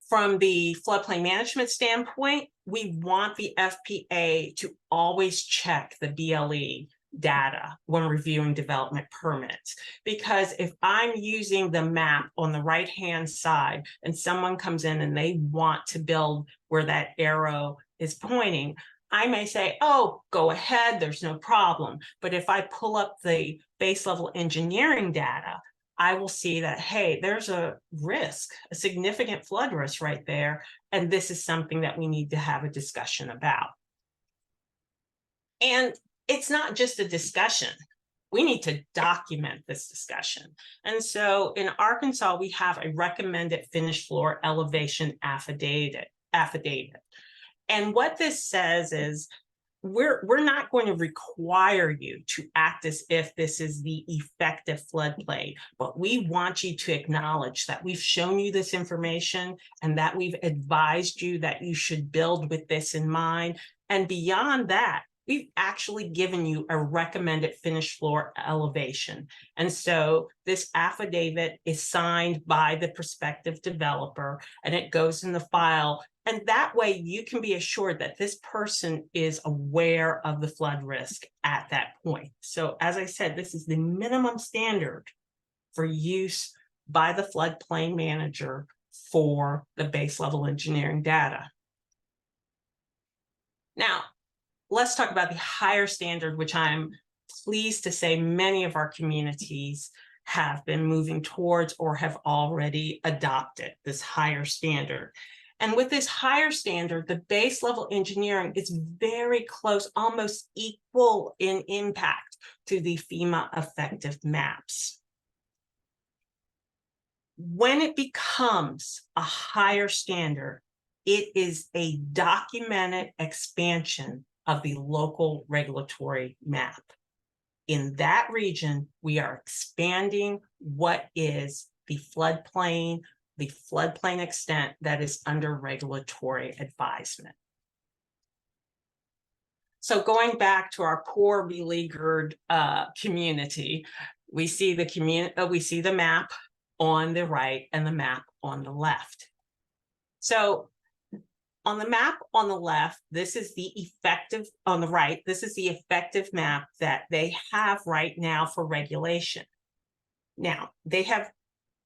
From the floodplain management standpoint, we want the FPA to always check the BLE data when reviewing development permits. Because if I'm using the map on the right-hand side and someone comes in and they want to build where that arrow is pointing, I may say, oh, go ahead, there's no problem. But if I pull up the base level engineering data, I will see that, hey, there's a risk, a significant flood risk right there. And this is something that we need to have a discussion about. And it's not just a discussion. We need to document this discussion. And so in Arkansas, we have a recommended finished floor elevation affidavit. And what this says is, we're not going to require you to act as if this is the effective floodplain, but we want you to acknowledge that we've shown you this information and that we've advised you that you should build with this in mind. And beyond that, we've actually given you a recommended finished floor elevation. And so this affidavit is signed by the prospective developer and it goes in the file. And that way you can be assured that this person is aware of the flood risk at that point. So as I said, this is the minimum standard for use by the floodplain manager for the base level engineering data. Now, let's talk about the higher standard, which I'm pleased to say many of our communities have been moving towards or have already adopted this higher standard. And with this higher standard, the base level engineering is very close, almost equal in impact to the FEMA effective maps. When it becomes a higher standard, it is a documented expansion of the local regulatory map. In that region, we are expanding what is the floodplain extent that is under regulatory advisement. So going back to our poor beleaguered community, we see the map on the right and the map on the left. So on the map on the left, this is the effective, on the right, this is the effective map that they have right now for regulation. Now, they have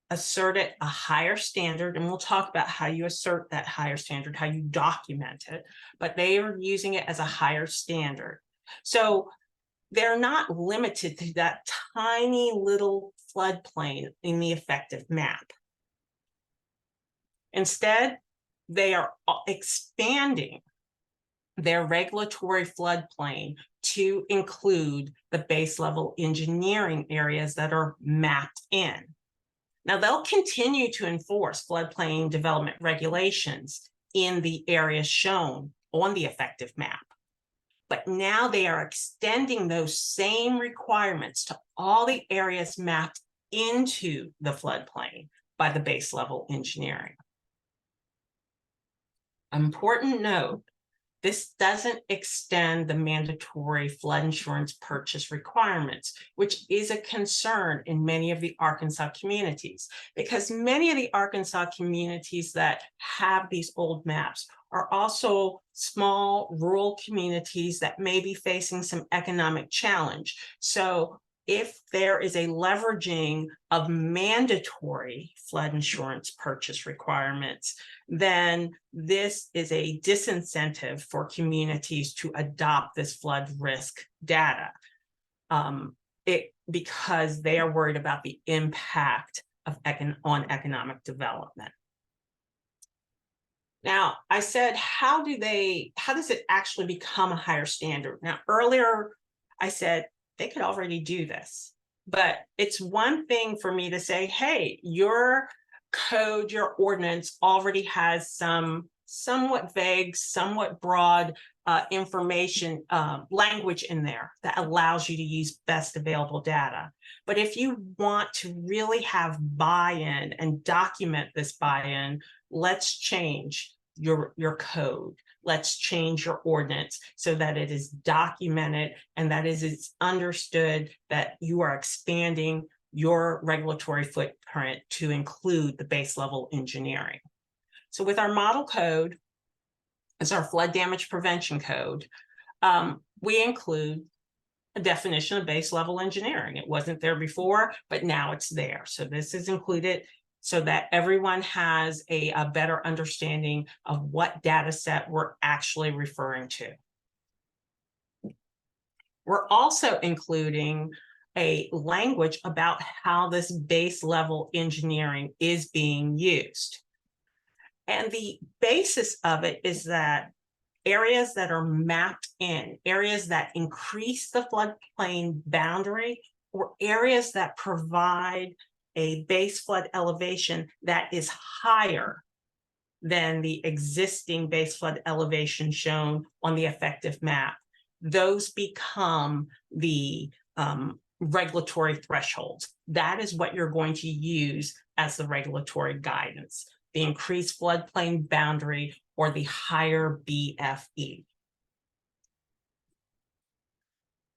asserted a higher standard, and we'll talk about how you assert that higher standard, how you document it, but they are using it as a higher standard. So they're not limited to that tiny little floodplain in the effective map. Instead, they are expanding their regulatory floodplain to include the base level engineering areas that are mapped in. Now, they'll continue to enforce floodplain development regulations in the areas shown on the effective map. But now they are extending those same requirements to all the areas mapped into the floodplain by the base level engineering. Important note, this doesn't extend the mandatory flood insurance purchase requirements, which is a concern in many of the Arkansas communities, because many of the Arkansas communities that have these old maps are also small rural communities that may be facing some economic challenge. So if there is a leveraging of mandatory flood insurance purchase requirements, then this is a disincentive for communities to adopt this flood risk data because they are worried about the impact of on economic development. Now, I said, how does it actually become a higher standard? Now, earlier I said they could already do this, but it's one thing for me to say, hey, your code, your ordinance already has some somewhat vague, somewhat broad information, language in there that allows you to use best available data. But if you want to really have buy-in and document this buy-in, let's change your code. Let's change your ordinance so that it is documented and that it's understood that you are expanding your regulatory footprint to include the base level engineering. So with our model code, as our flood damage prevention code, we include a definition of base level engineering. It wasn't there before, but now it's there. So this is included so that everyone has a better understanding of what data set we're actually referring to. We're also including a language about how this base level engineering is being used. And the basis of it is that areas that are mapped in, areas that increase the floodplain boundary, or areas that provide a base flood elevation that is higher than the existing base flood elevation shown on the effective map, those become the regulatory thresholds. That is what you're going to use as the regulatory guidance, the increased floodplain boundary or the higher BFE.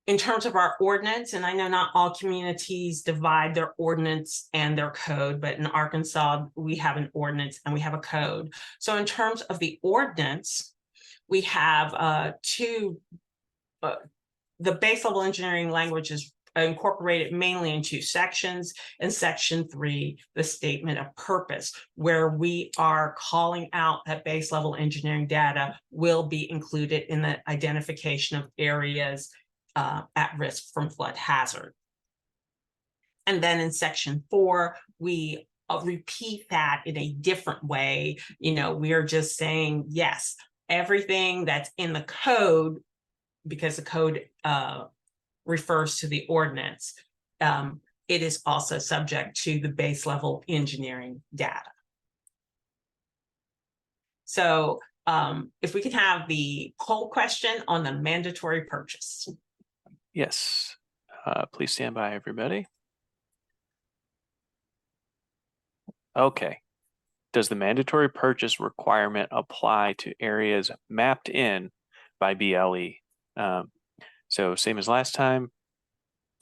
In terms of our ordinance, and I know not all communities divide their ordinance and their code, but in Arkansas, we have an ordinance and we have a code. So in terms of the ordinance, we have the base level engineering language is incorporated mainly in 2 sections. In section 3, the statement of purpose, where we are calling out that base level engineering data will be included in the identification of areas at risk from flood hazard. And then in section 4, we repeat that in a different way. You know, we are just saying, yes, everything that's in the code, because the code refers to the ordinance, it is also subject to the base level engineering data. So if we could have the poll question on the mandatory purchase. Yes. Please stand by, everybody. Okay. Does the mandatory purchase requirement apply to areas mapped in by BLE? So same as last time,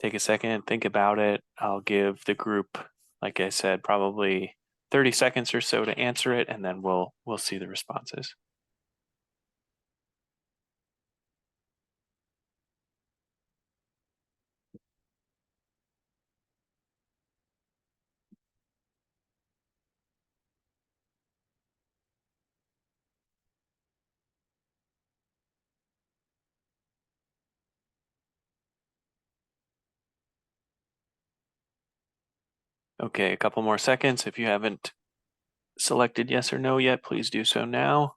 take a second and think about it. I'll give the group, like I said, probably 30 seconds or so to answer it, and then we'll see the responses. Okay, a couple more seconds. If you haven't selected yes or no yet, please do so now.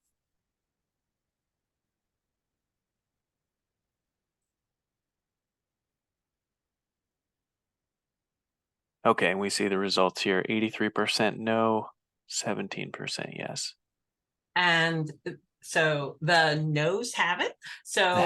Okay, and we see the results here. 83% no, 17% yes. And so the no's have it. So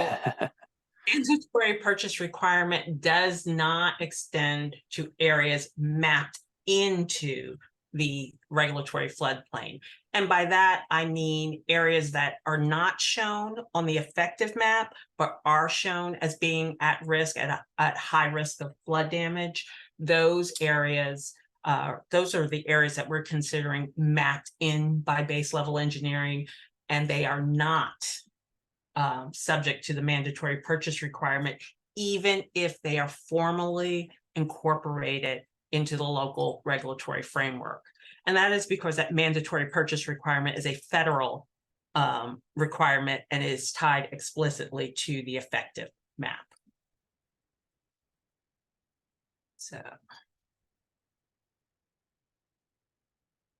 mandatory purchase requirement does not extend to areas mapped into the regulatory floodplain. And by that, I mean areas that are not shown on the effective map, but are shown as being at risk, at high risk of flood damage. Those areas, those are the areas that we're considering mapped in by base level engineering, and they are not subject to the mandatory purchase requirement, even if they are formally incorporated into the local regulatory framework. And that is because that mandatory purchase requirement is a federal requirement and is tied explicitly to the effective map. So,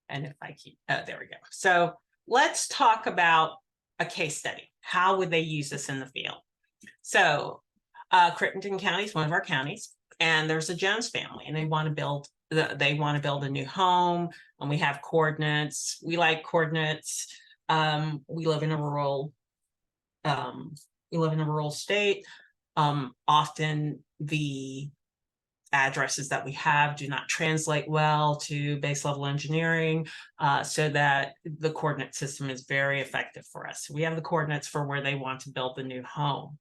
and if I keep, there we go. So let's talk about a case study. How would they use this in the field? So Crittenden County is one of our counties, and there's a Jones family, and they want to build a new home, and we have coordinates. We like coordinates. We live in a rural state. Often the addresses that we have do not translate well to base level engineering, so that the coordinate system is very effective for us. We have the coordinates for where they want to build the new home.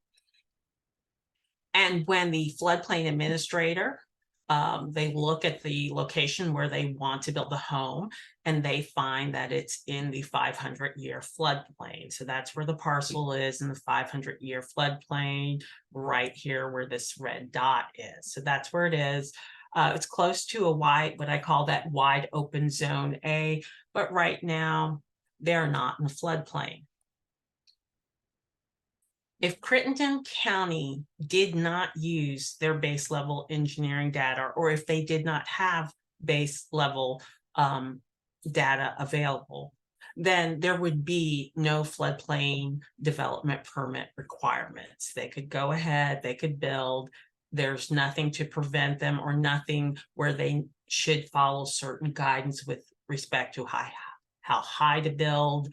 And when the floodplain administrator, they look at the location where they want to build the home, and they find that it's in the 500-year floodplain. So that's where the parcel is, in the 500-year floodplain, right here where this red dot is. So that's where it is. It's close to what I call that wide open zone A, but right now they're not in the floodplain. if Crittenden County did not use their base level engineering data, or if they did not have base level data available, then there would be no floodplain development permit requirements. They could go ahead, they could build. There's nothing to prevent them, or nothing where they should follow certain guidance with respect to how high to build,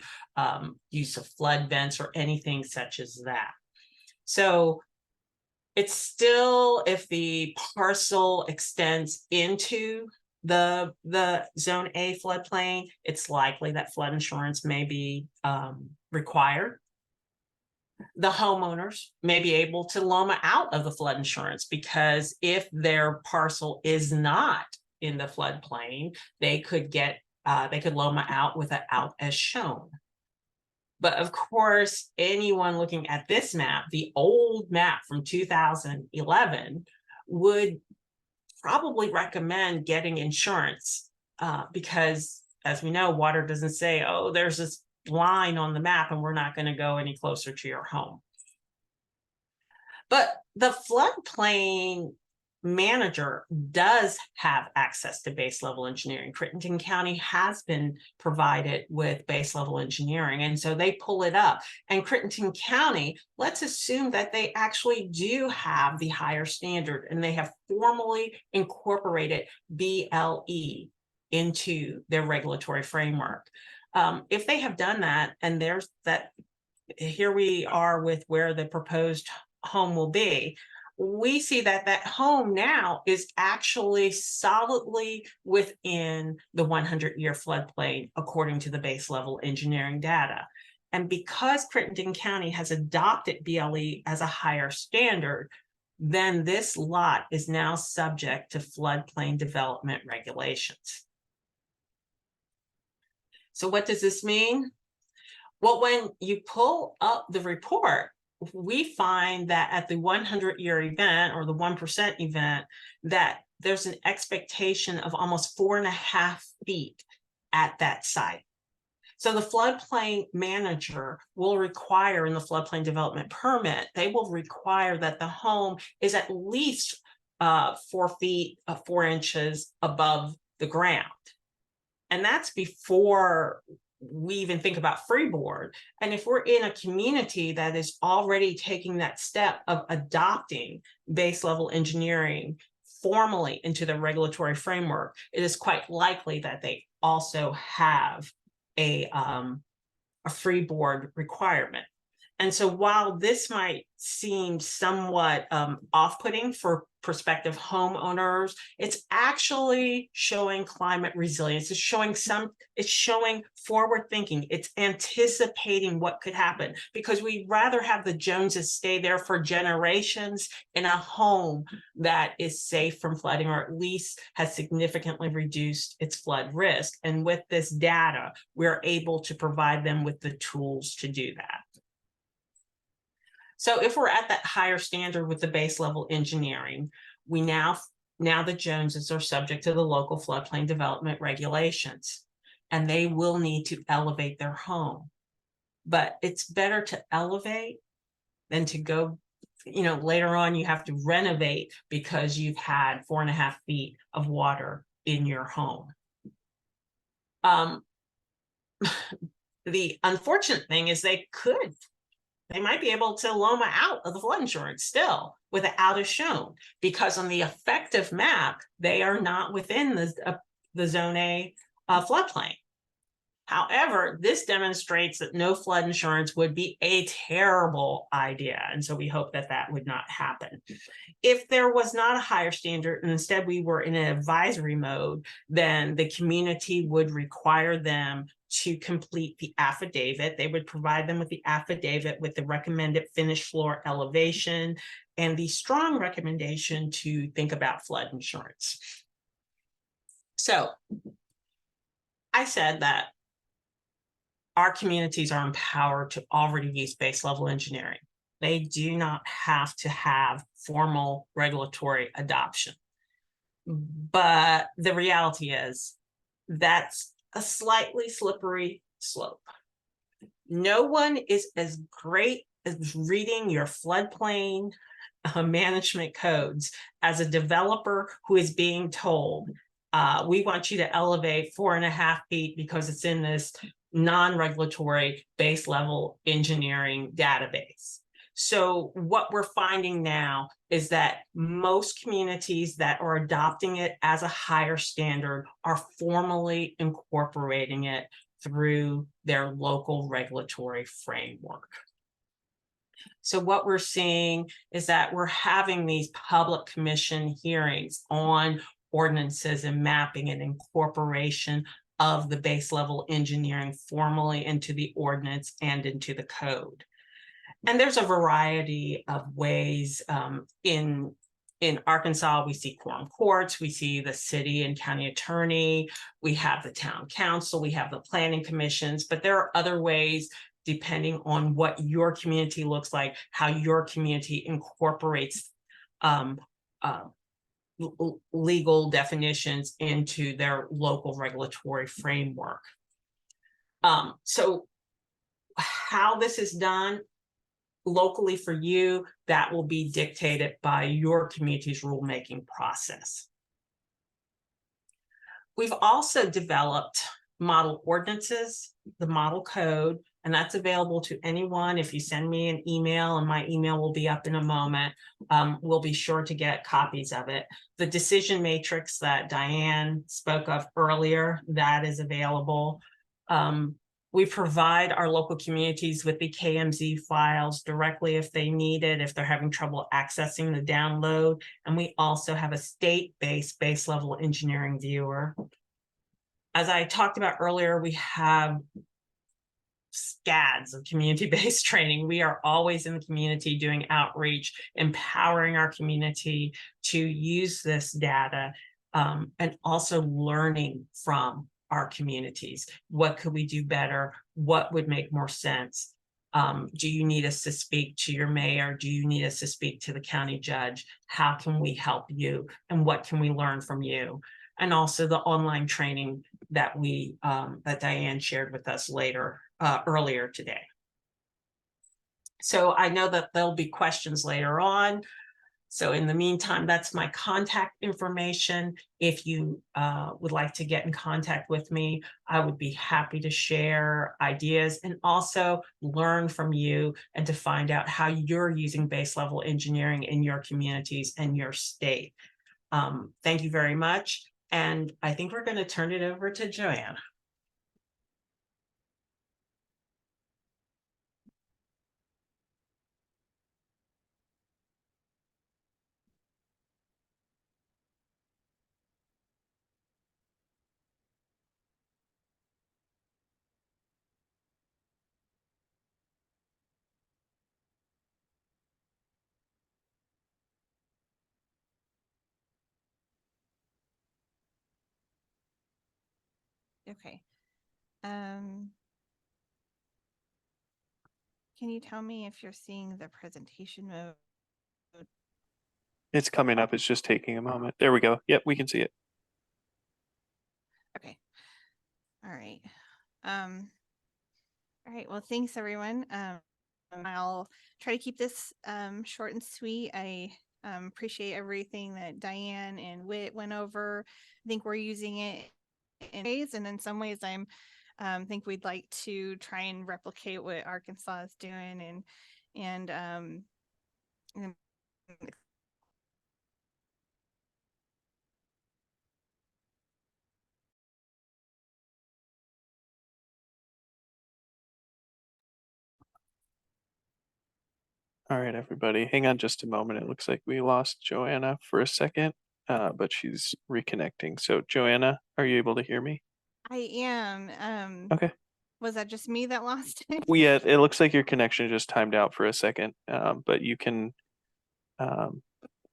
use of flood vents, or anything such as that. So it's still, if the parcel extends into the zone A floodplain, it's likely that flood insurance may be required. The homeowners may be able to LOMA out of the flood insurance, because if their parcel is not in the floodplain, they could get they could LOMA out with an out as shown. But of course, anyone looking at this map, the old map from 2011, would probably recommend getting insurance, because as we know, water doesn't say, oh, there's this line on the map and we're not going to go any closer to your home. But the floodplain manager does have access to base level engineering. Crittenden County has been provided with base level engineering, and so they pull it up. And Crittenden County, let's assume that they actually do have the higher standard, and they have formally incorporated BLE into their regulatory framework. If they have done that, and there's that, here we are with where the proposed home will be, we see that that home now is actually solidly within the 100-year floodplain, according to the base level engineering data. And because Crittenden County has adopted BLE as a higher standard, then this lot is now subject to floodplain development regulations. So what does this mean? Well, when you pull up the report, we find that at the 100-year event, or the 1% event, that there's an expectation of almost 4.5 feet at that site. So the floodplain manager will require, in the floodplain development permit, they will require that the home is at least 4 feet, 4 inches above the ground. And that's before we even think about freeboard. And if we're in a community that is already taking that step of adopting base level engineering formally into the regulatory framework, it is quite likely that they also have a freeboard requirement. And so while this might seem somewhat off-putting for prospective homeowners, it's actually showing climate resilience. It's showing forward thinking. It's anticipating what could happen, because we'd rather have the Joneses stay there for generations in a home that is safe from flooding, or at least has significantly reduced its flood risk. And with this data, we're able to provide them with the tools to do that. So if we're at that higher standard with the base level engineering, we now the Joneses are subject to the local floodplain development regulations, and they will need to elevate their home. But it's better to elevate than to go, later on you have to renovate because you've had 4.5 feet of water in your home. The unfortunate thing is they might be able to LOMA out of the flood insurance still with an out as shown, because on the effective map, they are not within the zone A floodplain. However, this demonstrates that no flood insurance would be a terrible idea. And so we hope that that would not happen. If there was not a higher standard, and instead we were in an advisory mode, then the community would require them to complete the affidavit. They would provide them with the affidavit with the recommended finished floor elevation and the strong recommendation to think about flood insurance. So I said that our communities are empowered to already use base level engineering. They do not have to have formal regulatory adoption. But the reality is that's a slightly slippery slope. No one is as great is reading your floodplain management codes as a developer who is being told, we want you to elevate 4.5 feet because it's in this non-regulatory base level engineering database. So what we're finding now is that most communities that are adopting it as a higher standard are formally incorporating it through their local regulatory framework. So what we're seeing is that we're having these public commission hearings on ordinances and mapping and incorporation of the base level engineering formally into the ordinance and into the code. And there's a variety of ways in Arkansas. We see quorum courts, we see the city and county attorney, we have the town council, we have the planning commissions, but there are other ways depending on what your community looks like, how your community incorporates legal definitions into their local regulatory framework. So how this is done locally for you, that will be dictated by your community's rulemaking process. We've also developed model ordinances, the model code, and that's available to anyone. If you send me an email, and my email will be up in a moment, we'll be sure to get copies of it. The decision matrix that Diane spoke of earlier, that is available. We provide our local communities with the KMZ files directly if they need it, if they're having trouble accessing the download. And we also have a state-based base level engineering viewer. As I talked about earlier, we have scads of community-based training. We are always in the community doing outreach, empowering our community to use this data, and also learning from our communities. What could we do better? What would make more sense? Do you need us to speak to your mayor? Do you need us to speak to the county judge? How can we help you? And what can we learn from you? And also the online training that that Diane shared with us earlier today. So I know that there'll be questions later on. So in the meantime, that's my contact information. If you would like to get in contact with me, I would be happy to share ideas and also learn from you and to find out how you're using base level engineering in your communities and your state. Thank you very much. And I think we're going to turn it over to Joanne. Okay. Can you tell me if you're seeing the presentation mode? It's coming up. It's just taking a moment. There we go. Yep, we can see it. Okay. All right. All right. Well, thanks everyone. I'll try to keep this short and sweet. I appreciate everything that Diane and Whit went over. I think we're using it in ways, and in some ways I'm think we'd like to try and replicate what Arkansas is doing and All right, everybody, hang on just a moment. It looks like we lost Joanna for a second, but she's reconnecting. So Joanna, are you able to hear me? I am. Okay. Was that just me that lost it? Well, yeah, it looks like your connection just timed out for a second, but you can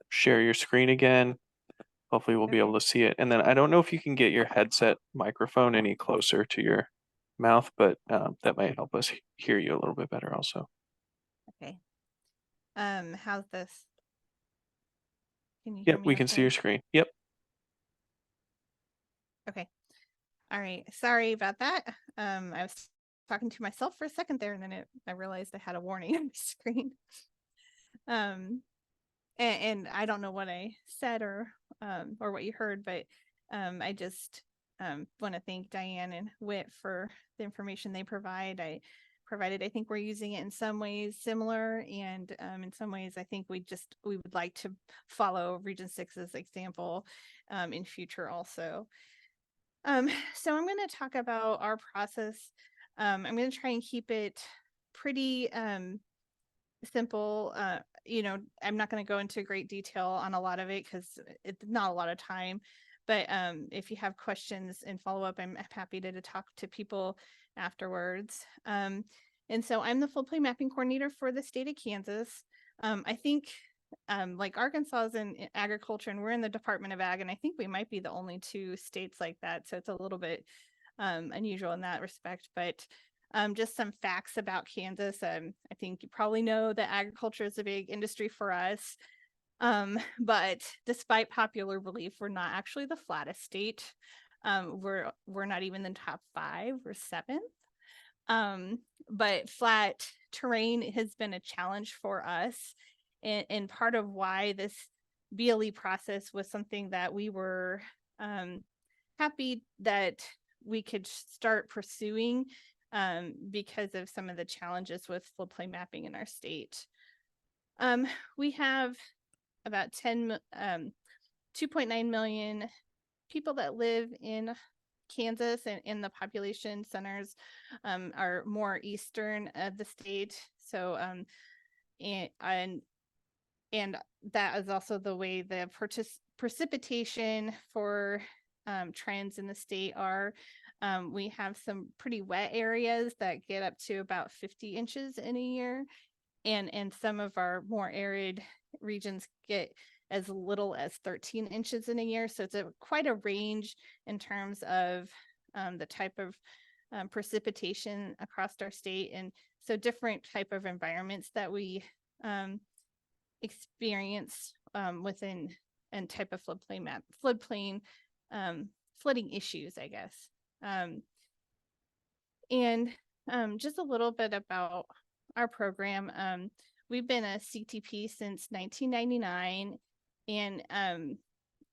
share your screen again. Hopefully we'll be able to see it. And then I don't know if you can get your headset microphone any closer to your mouth, but that might help us hear you a little bit better also. Okay. How's this? Can you hear Yep, me we can okay? see your screen. Yep. Okay. All right. Sorry about that. I was talking to myself for a second there, and then I realized I had a warning on my screen. And I don't know what I said or what you heard, but I just want to thank Diane and Whit for the information they provide. I think we're using it in some ways similar, and in some ways I think we would like to follow Region 6's example in future also. So I'm going to talk about our process. I'm going to try and keep it pretty simple. I'm not going to go into great detail on a lot of it because it's not a lot of time. But if you have questions and follow up, I'm happy to talk to people afterwards. And so I'm the floodplain mapping coordinator for the state of Kansas. I think like Arkansas is in agriculture and we're in the Department of Ag, and I think we might be the only two states like that. So it's a little bit unusual in that respect. But just some facts about Kansas. I think you probably know that agriculture is a big industry for us. But despite popular belief, we're not actually the flattest state. We're not even in the top 5 or 7th. But flat terrain has been a challenge for us. And part of why this BLE process was something that we were happy that we could start pursuing because of some of the challenges with floodplain mapping in our state. We have about 2.9 million people that live in Kansas, and the population centers are more eastern of the state. So and that is also the way the precipitation for trends in the state are. We have some pretty wet areas that get up to about 50 inches in a year, and some of our more arid regions get as little as 13 inches in a year. So it's quite a range in terms of the type of precipitation across our state, and so different type of environments that we experience within and type of floodplain flooding issues, I guess. And just a little bit about our program. We've been a CTP since 1999, and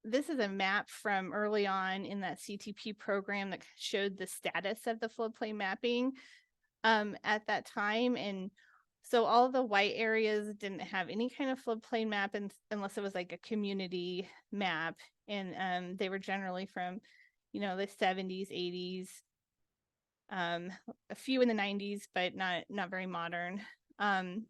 this is a map from early on in that CTP program that showed the status of the floodplain mapping at that time. And so all the white areas didn't have any kind of floodplain map unless it was like a community map. And they were generally from, the 70s, 80s, a few in the 90s, but not very modern. And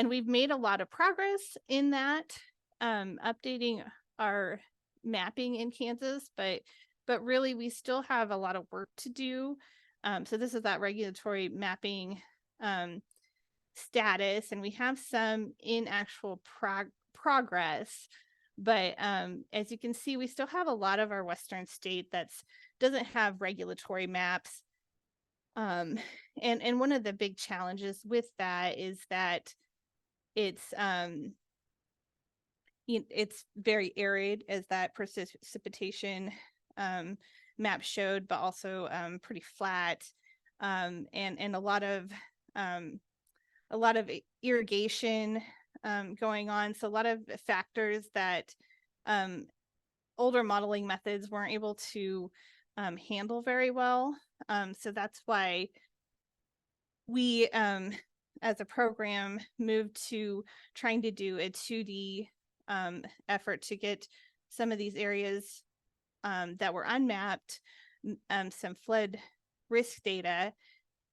we've made a lot of progress in that, updating our mapping in Kansas, but really we still have a lot of work to do. So this is that regulatory mapping status, and we have some in actual progress. But as you can see, we still have a lot of our western state doesn't have regulatory maps. And one of the big challenges with that is that it's very arid, as that precipitation map showed, but also pretty flat, and a lot of irrigation going on. So a lot of factors that older modeling methods weren't able to handle very well. So that's why we, as a program, moved to trying to do a 2D effort to get some of these areas that were unmapped, some flood risk data,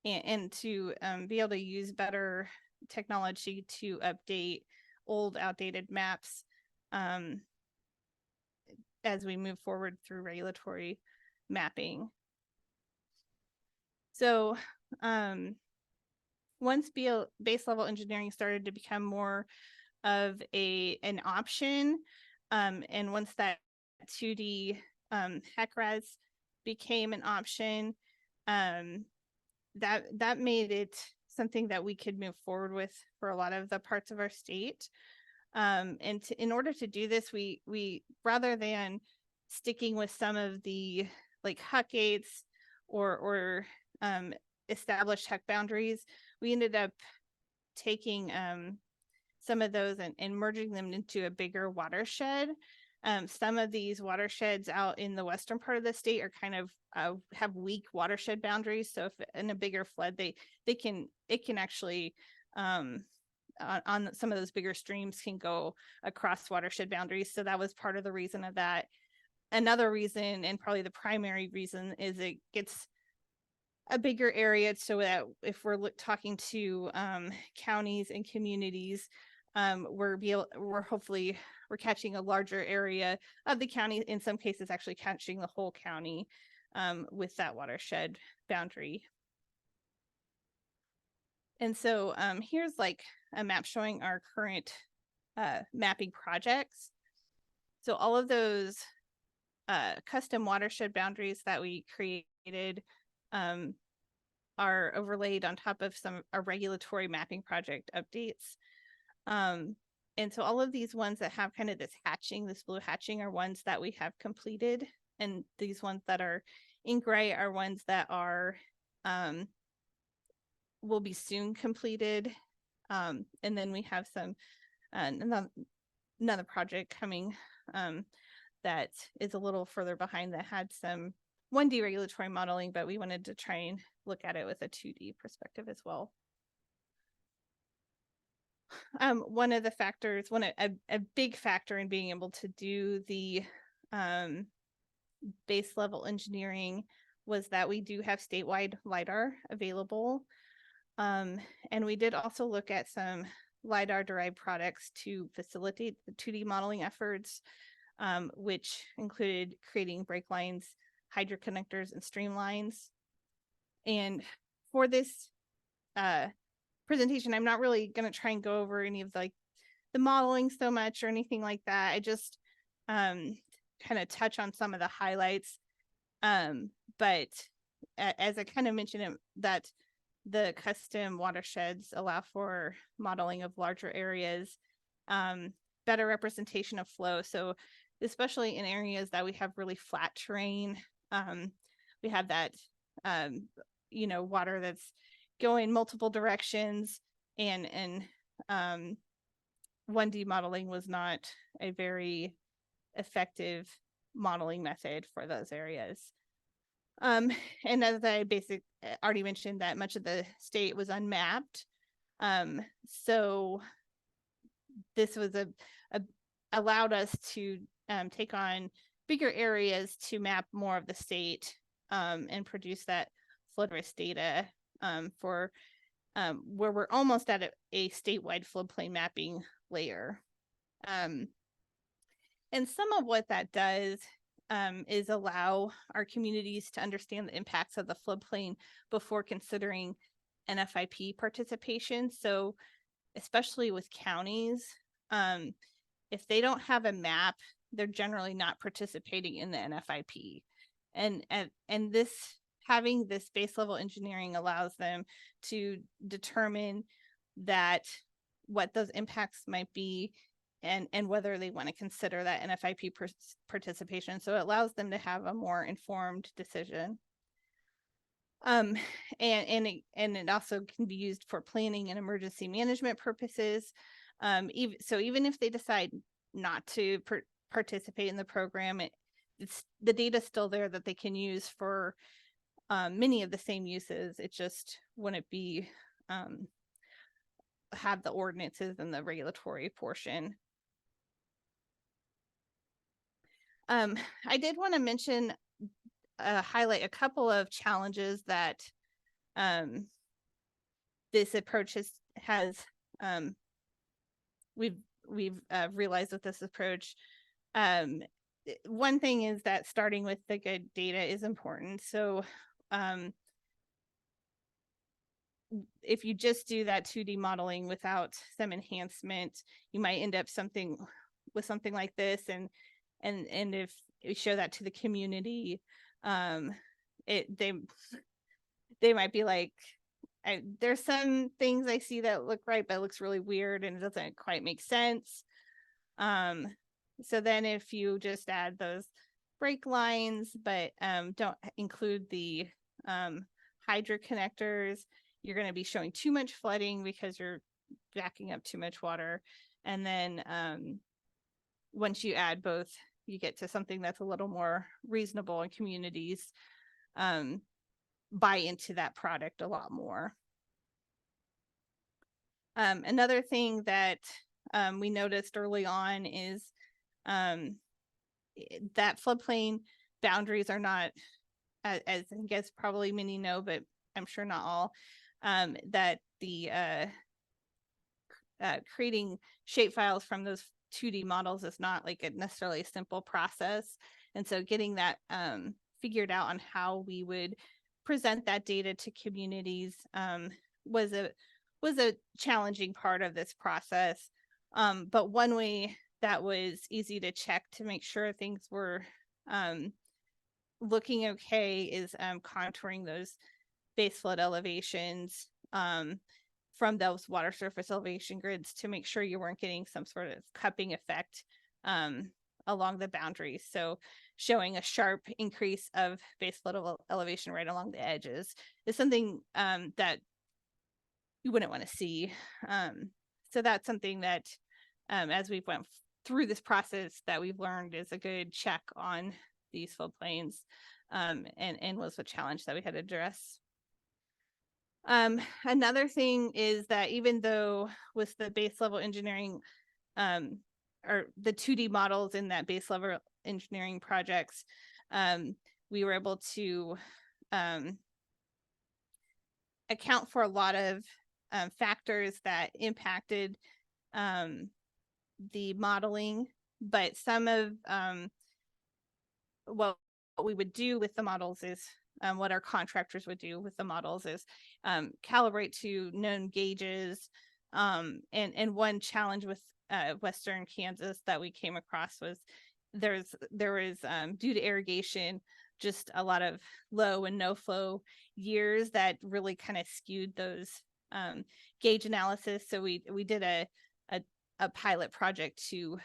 and to be able to use better technology to update old outdated maps as we move forward through regulatory mapping. So once base level engineering started to become more of an option, and once that 2D HEC-RAS became an option, that made it something that we could move forward with for a lot of the parts of our state. And in order to do this, we rather than sticking with some of the like HUC-8s or established tech boundaries, we ended up taking some of those and merging them into a bigger watershed. Some of these watersheds out in the western part of the state are kind of have weak watershed boundaries. So if in a bigger flood, it can actually on some of those bigger streams can go across watershed boundaries. So that was part of the reason of that. Another reason, and probably the primary reason, is it gets a bigger area so that if we're talking to counties and communities, we're hopefully catching a larger area of the county, in some cases actually catching the whole county with that watershed boundary. And so here's like a map showing our current mapping projects. So all of those custom watershed boundaries that we created are overlaid on top of some regulatory mapping project updates. And so all of these ones that have kind of this hatching, this blue hatching, are ones that we have completed. And these ones that are in gray are ones that are will be soon completed. And then we have some another project coming that is a little further behind that had some 1D regulatory modeling, but we wanted to try and look at it with a 2D perspective as well. One of the factors, a big factor in being able to do the base level engineering was that we do have statewide LiDAR available. And we did also look at some LiDAR derived products to facilitate the 2D modeling efforts, which included creating brake lines, hydro connectors, and streamlines. And for this presentation, I'm not really going to try and go over any of the modeling so much or anything like that. I just kind of touch on some of the highlights. But as I kind of mentioned, that the custom watersheds allow for modeling of larger areas, better representation of flow. So especially in areas that we have really flat terrain, we have that water that's going multiple directions, and 1D modeling was not a very effective modeling method for those areas. And as I already mentioned, that much of the state was unmapped. So this was allowed us to take on bigger areas to map more of the state and produce that flood risk data for where we're almost at a statewide floodplain mapping layer. And some of what that does is allow our communities to understand the impacts of the floodplain before considering NFIP participation. So especially with counties, if they don't have a map, they're generally not participating in the NFIP. And this, having this base level engineering allows them to determine that what those impacts might be and whether they want to consider that NFIP participation. So it allows them to have a more informed decision. And it also can be used for planning and emergency management purposes. Even if they decide not to participate in the program, it's the data still there that they can use for many of the same uses. It just wouldn't be have the ordinances and the regulatory portion. I did want to mention, highlight a couple of challenges that this approach has we've realized with this approach. One thing is that starting with the good data is important. So if you just do that 2D modeling without some enhancement, you might end up with something like this. And if you show that to the community, they might be like, there's some things I see that look right, but it looks really weird and it doesn't quite make sense. So then if you just add those brake lines, but don't include the hydro connectors, you're going to be showing too much flooding because you're backing up too much water. And then once you add both, you get to something that's a little more reasonable, and communities buy into that product a lot more. Another thing that we noticed early on is that floodplain boundaries are not, as I guess probably many know, but I'm sure not all, that the creating shapefiles from those 2D models is not like a necessarily a simple process. And so getting that figured out on how we would present that data to communities was a challenging part of this process. But one way that was easy to check to make sure things were looking okay is contouring those base flood elevations from those water surface elevation grids to make sure you weren't getting some sort of cupping effect along the boundaries. So showing a sharp increase of base flood elevation right along the edges is something that you wouldn't want to see. So that's something that as we went through this process that we've learned is a good check on these floodplains and was a challenge that we had to address. Another thing is that even though with the base level engineering or the 2D models in that base level engineering projects, we were able to account for a lot of factors that impacted the modeling, but some of what we would do with the models is what our contractors would do with the models is calibrate to known gauges. And one challenge with Western Kansas that we came across was there was due to irrigation, just a lot of low and no flow years that really kind of skewed those gauge analysis. So we did a pilot project to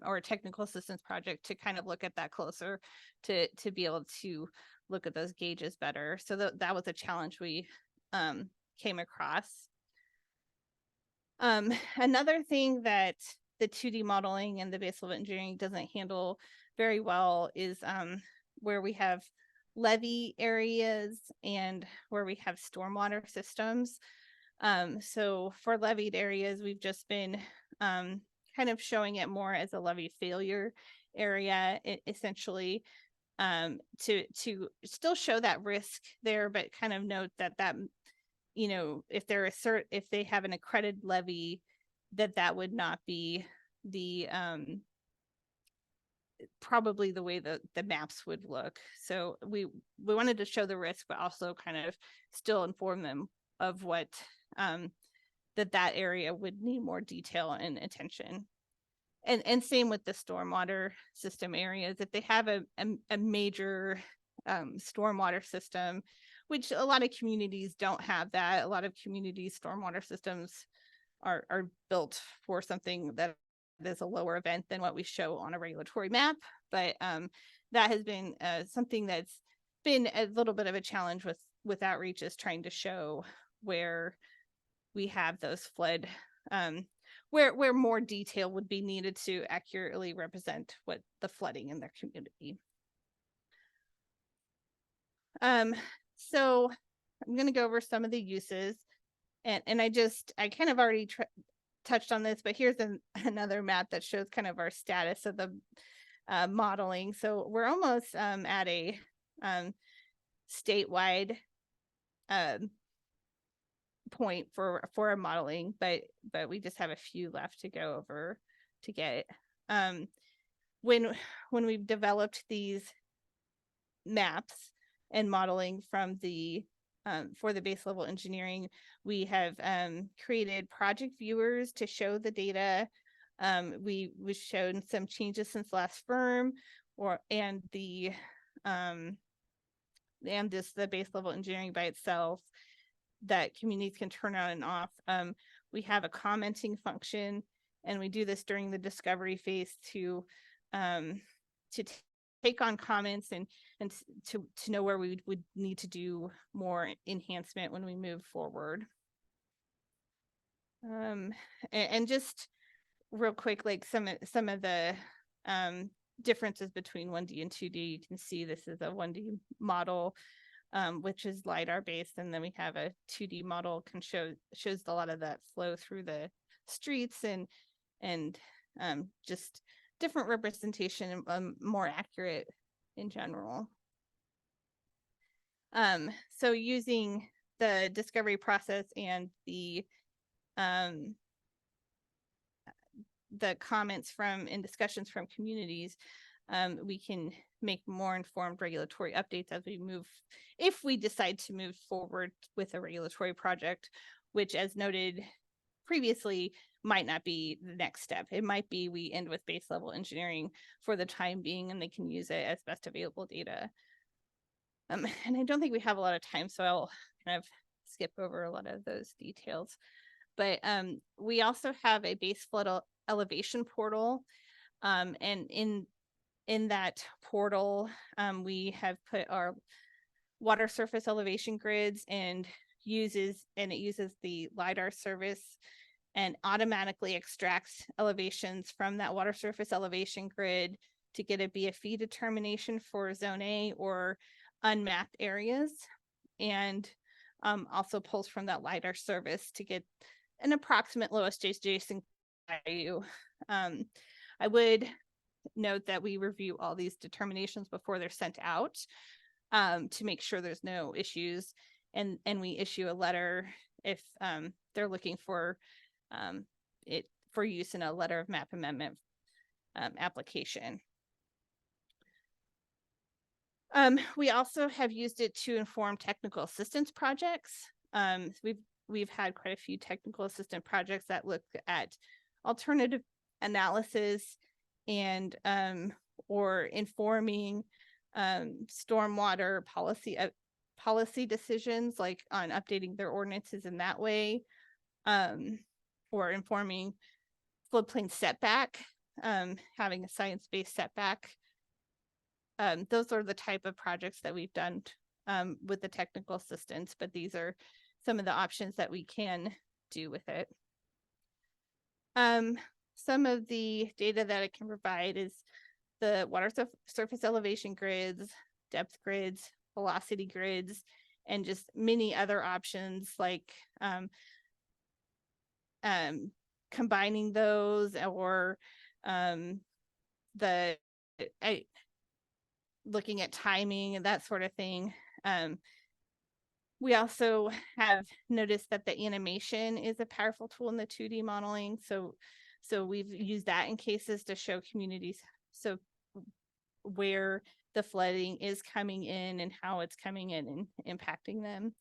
or a technical assistance project to kind of look at that closer to be able to look at those gauges better. So that was a challenge we came across. Another thing that the 2D modeling and the base level engineering doesn't handle very well is where we have levee areas and where we have stormwater systems. So for leveed areas, we've just been kind of showing it more as a levee failure area, essentially, to still show that risk there, but kind of note that you know, if they have an accredited levee, that would not be the probably the way that the maps would look. So we wanted to show the risk, but also kind of still inform them of what that area would need more detail and attention. And same with the stormwater system areas. If they have a major stormwater system, which a lot of communities don't have that. A lot of communities' stormwater systems are built for something that is a lower event than what we show on a regulatory map. But that has been something that's been a little bit of a challenge with outreach, is trying to show where we have those flood, where more detail would be needed to accurately represent what the flooding in their community. So I'm going to go over some of the uses, and I kind of already touched on this, but here's another map that shows kind of our status of the modeling. So we're almost at a statewide point for our modeling, but we just have a few left to go over to get when we've developed these maps and modeling from the for the base level engineering, we have created project viewers to show the data. We've shown some changes since last firm, and the base level engineering by itself that communities can turn on and off. We have a commenting function, and we do this during the discovery phase to take on comments and to know where we would need to do more enhancement when we move forward. And just real quick, like some of the differences between 1D and 2D. You can see this is a 1D model, which is LiDAR based, and then we have a 2D model shows a lot of that flow through the streets and just different representation, more accurate in general. So using the discovery process and the comments from and discussions from communities, we can make more informed regulatory updates as we move, if we decide to move forward with a regulatory project, which, as noted previously, might not be the next step. It might be we end with base level engineering for the time being, and they can use it as best available data. And I don't think we have a lot of time, so I'll kind of skip over a lot of those details. But we also have a base flood elevation portal, and in that portal, we have put our water surface elevation grids, and it uses the LiDAR service and automatically extracts elevations from that water surface elevation grid to get a BFE determination for zone A or unmapped areas, and also pulls from that LiDAR service to get an approximate lowest JSON value. I would note that we review all these determinations before they're sent out, to make sure there's no issues, and we issue a letter if they're looking for it for use in a letter of map amendment application. We also have used it to inform technical assistance projects. We've had quite a few technical assistant projects that look at alternative analysis and or informing stormwater policy decisions, like on updating their ordinances in that way, or informing floodplain setback, having a science-based setback. Those are the type of projects that we've done with the technical assistance, but these are some of the options that we can do with it. Some of the data that it can provide is the water surface elevation grids, depth grids, velocity grids, and just many other options like combining those, or looking at timing and that sort of thing. We also have noticed that the animation is a powerful tool in the 2D modeling. So we've used that in cases to show communities where the flooding is coming in and how it's coming in and impacting them.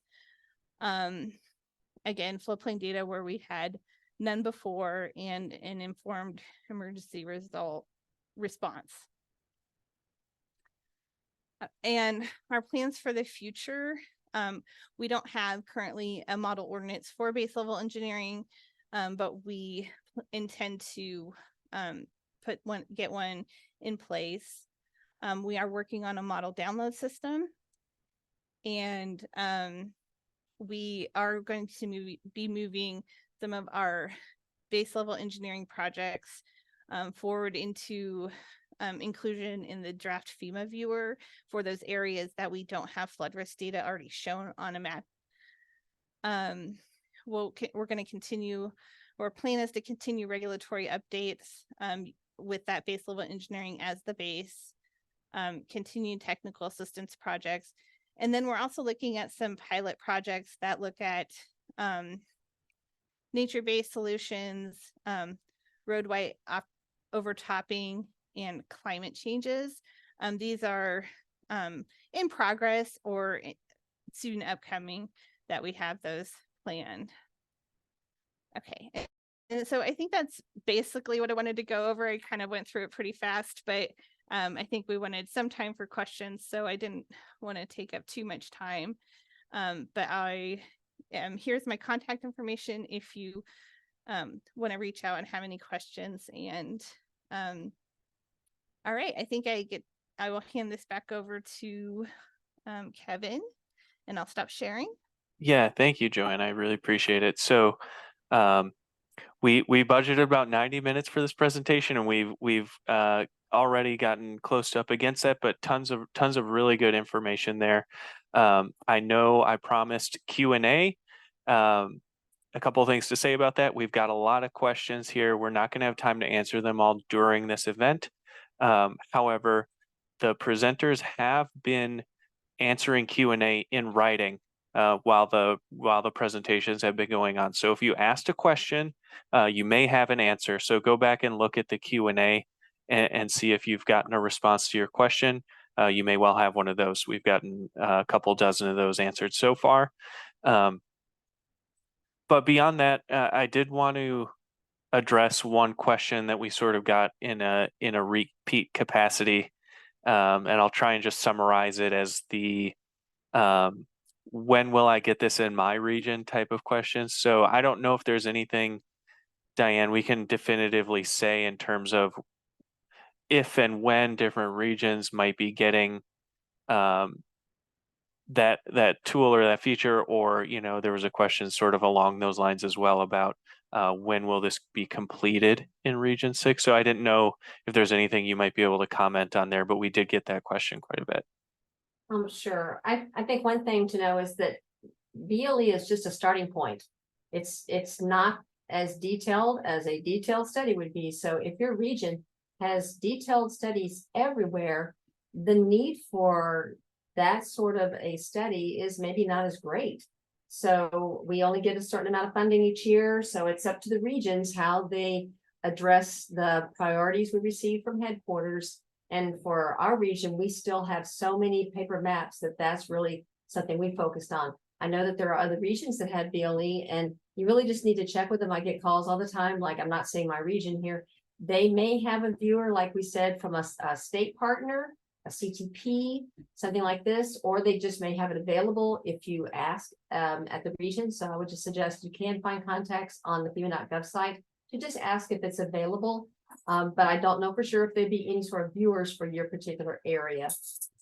Again, floodplain data where we had none before, and an informed emergency response. And our plans for the future, we don't have currently a model ordinance for base level engineering, but we intend to get one in place. We are working on a model download system, and we are going to be moving some of our base level engineering projects forward into inclusion in the draft FEMA viewer for those areas that we don't have flood risk data already shown on a map. We're going to continue, or plan is to continue regulatory updates with that base level engineering as the base, continue technical assistance projects. And then we're also looking at some pilot projects that look at nature-based solutions, roadway overtopping, and climate changes. These are in progress or soon upcoming that we have those planned. Okay, and so I think that's basically what I wanted to go over. I kind of went through it pretty fast, but I think we wanted some time for questions, so I didn't want to take up too much time. But here's my contact information if you want to reach out and have any questions. And all right, I think I get I will hand this back over to Kevin, and I'll stop sharing. Yeah, thank you, Joanne. I really appreciate it. So we budgeted about 90 minutes for this presentation, and we've already gotten close to up against that, but tons of really good information there. I know I promised Q&A. A couple of things to say about that. We've got a lot of questions here. We're not going to have time to answer them all during this event. However, the presenters have been answering Q&A in writing while the presentations have been going on. So if you asked a question, you may have an answer. So go back and look at the Q&A and see if you've gotten a response to your question. You may well have one of those. We've gotten a couple dozen of those answered so far. But beyond that, I did want to address one question that we sort of got in a repeat capacity, and I'll try and just summarize it as the when will I get this in my region type of question. So I don't know if there's anything, Diane, we can definitively say in terms of if and when different regions might be getting that tool or that feature, or there was a question sort of along those lines as well about when will this be completed in Region 6. So I didn't know if there's anything you might be able to comment on there, but we did get that question quite a bit. Sure. I think one thing to know is that BLE is just a starting point. It's not as detailed as a detailed study would be. So if your region has detailed studies everywhere, the need for that sort of a study is maybe not as great. So we only get a certain amount of funding each year. So it's up to the regions how they address the priorities we receive from headquarters. And for our region, we still have so many paper maps that's really something we focused on. I know that there are other regions that have BLE, and you really just need to check with them. I get calls all the time, like I'm not saying my region here. They may have a viewer, like we said, from a state partner, a CTP, something like this, or they just may have it available if you ask at the region. So I would just suggest you can find contacts on the FEMA.gov site to just ask if it's available. But I don't know for sure if there'd be any sort of viewers for your particular area.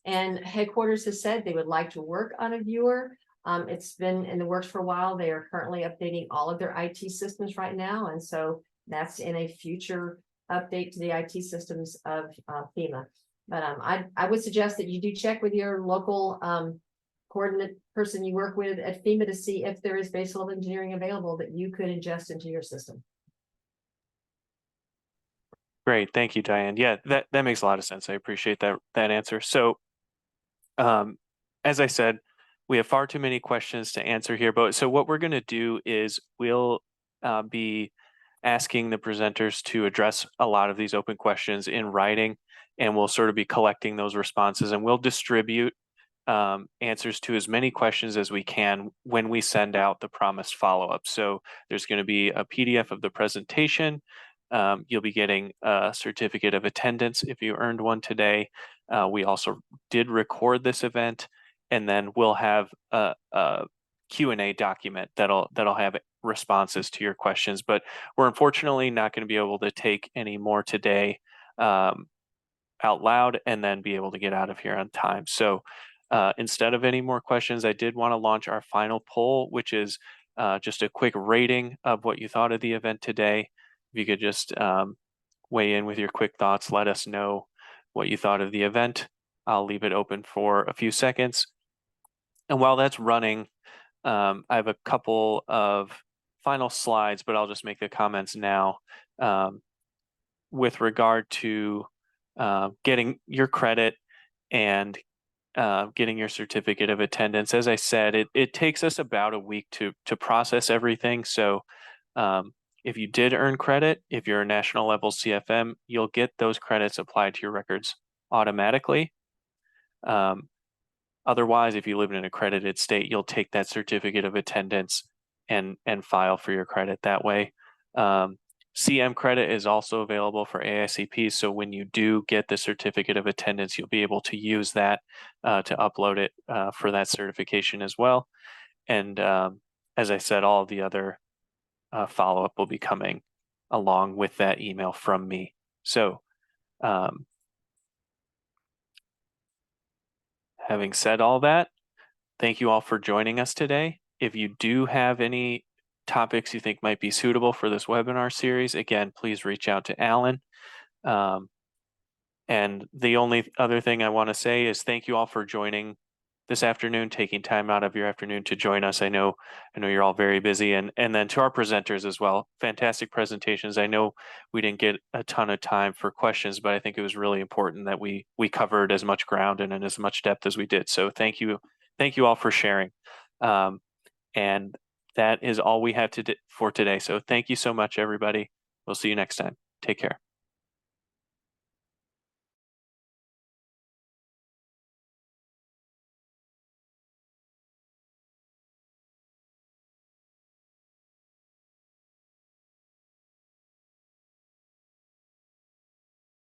And headquarters has said they would like to work on a viewer. It's been in the works for a while. They are currently updating all of their IT systems right now. And so that's in a future update to the IT systems of FEMA. But I would suggest that you do check with your local coordinate person you work with at FEMA to see if there is base level engineering available that you could ingest into your system. Great, thank you, Diane. Yeah, that makes a lot of sense. I appreciate that answer. So, as I said, we have far too many questions to answer here. But so what we're going to do is we'll be asking the presenters to address a lot of these open questions in writing, and we'll sort of be collecting those responses, and we'll distribute answers to as many questions as we can when we send out the promised follow-up. So there's going to be a PDF of the presentation. You'll be getting a certificate of attendance if you earned one today. We also did record this event, and then we'll have a Q&A document that'll have responses to your questions. But we're unfortunately not going to be able to take any more today out loud and then be able to get out of here on time. So instead of any more questions, I did want to launch our final poll, which is just a quick rating of what you thought of the event today. If you could just weigh in with your quick thoughts, let us know what you thought of the event. I'll leave it open for a few seconds. And while that's running, I have a couple of final slides, but I'll just make the comments now with regard to getting your credit and getting your certificate of attendance. As I said, it takes us about a week to process everything. So if you did earn credit, if you're a national level CFM, you'll get those credits applied to your records automatically. Otherwise, if you live in an accredited state, you'll take that certificate of attendance and file for your credit that way. CM credit is also available for AICP. So when you do get the certificate of attendance, you'll be able to use that to upload it for that certification as well. And as I said, all of the other follow-up will be coming along with that email from me. So Having said all that, thank you all for joining us today. If you do have any topics you think might be suitable for this webinar series, again, please reach out to Alan. And the only other thing I want to say is thank you all for joining this afternoon, taking time out of your afternoon to join us. I know you're all very busy, and then to our presenters as well. Fantastic presentations. I know we didn't get a ton of time for questions, but I think it was really important that we covered as much ground and in as much depth as we did. So thank you all for sharing. And that is all we have for today. So thank you so much, everybody. We'll see you next time. Take care.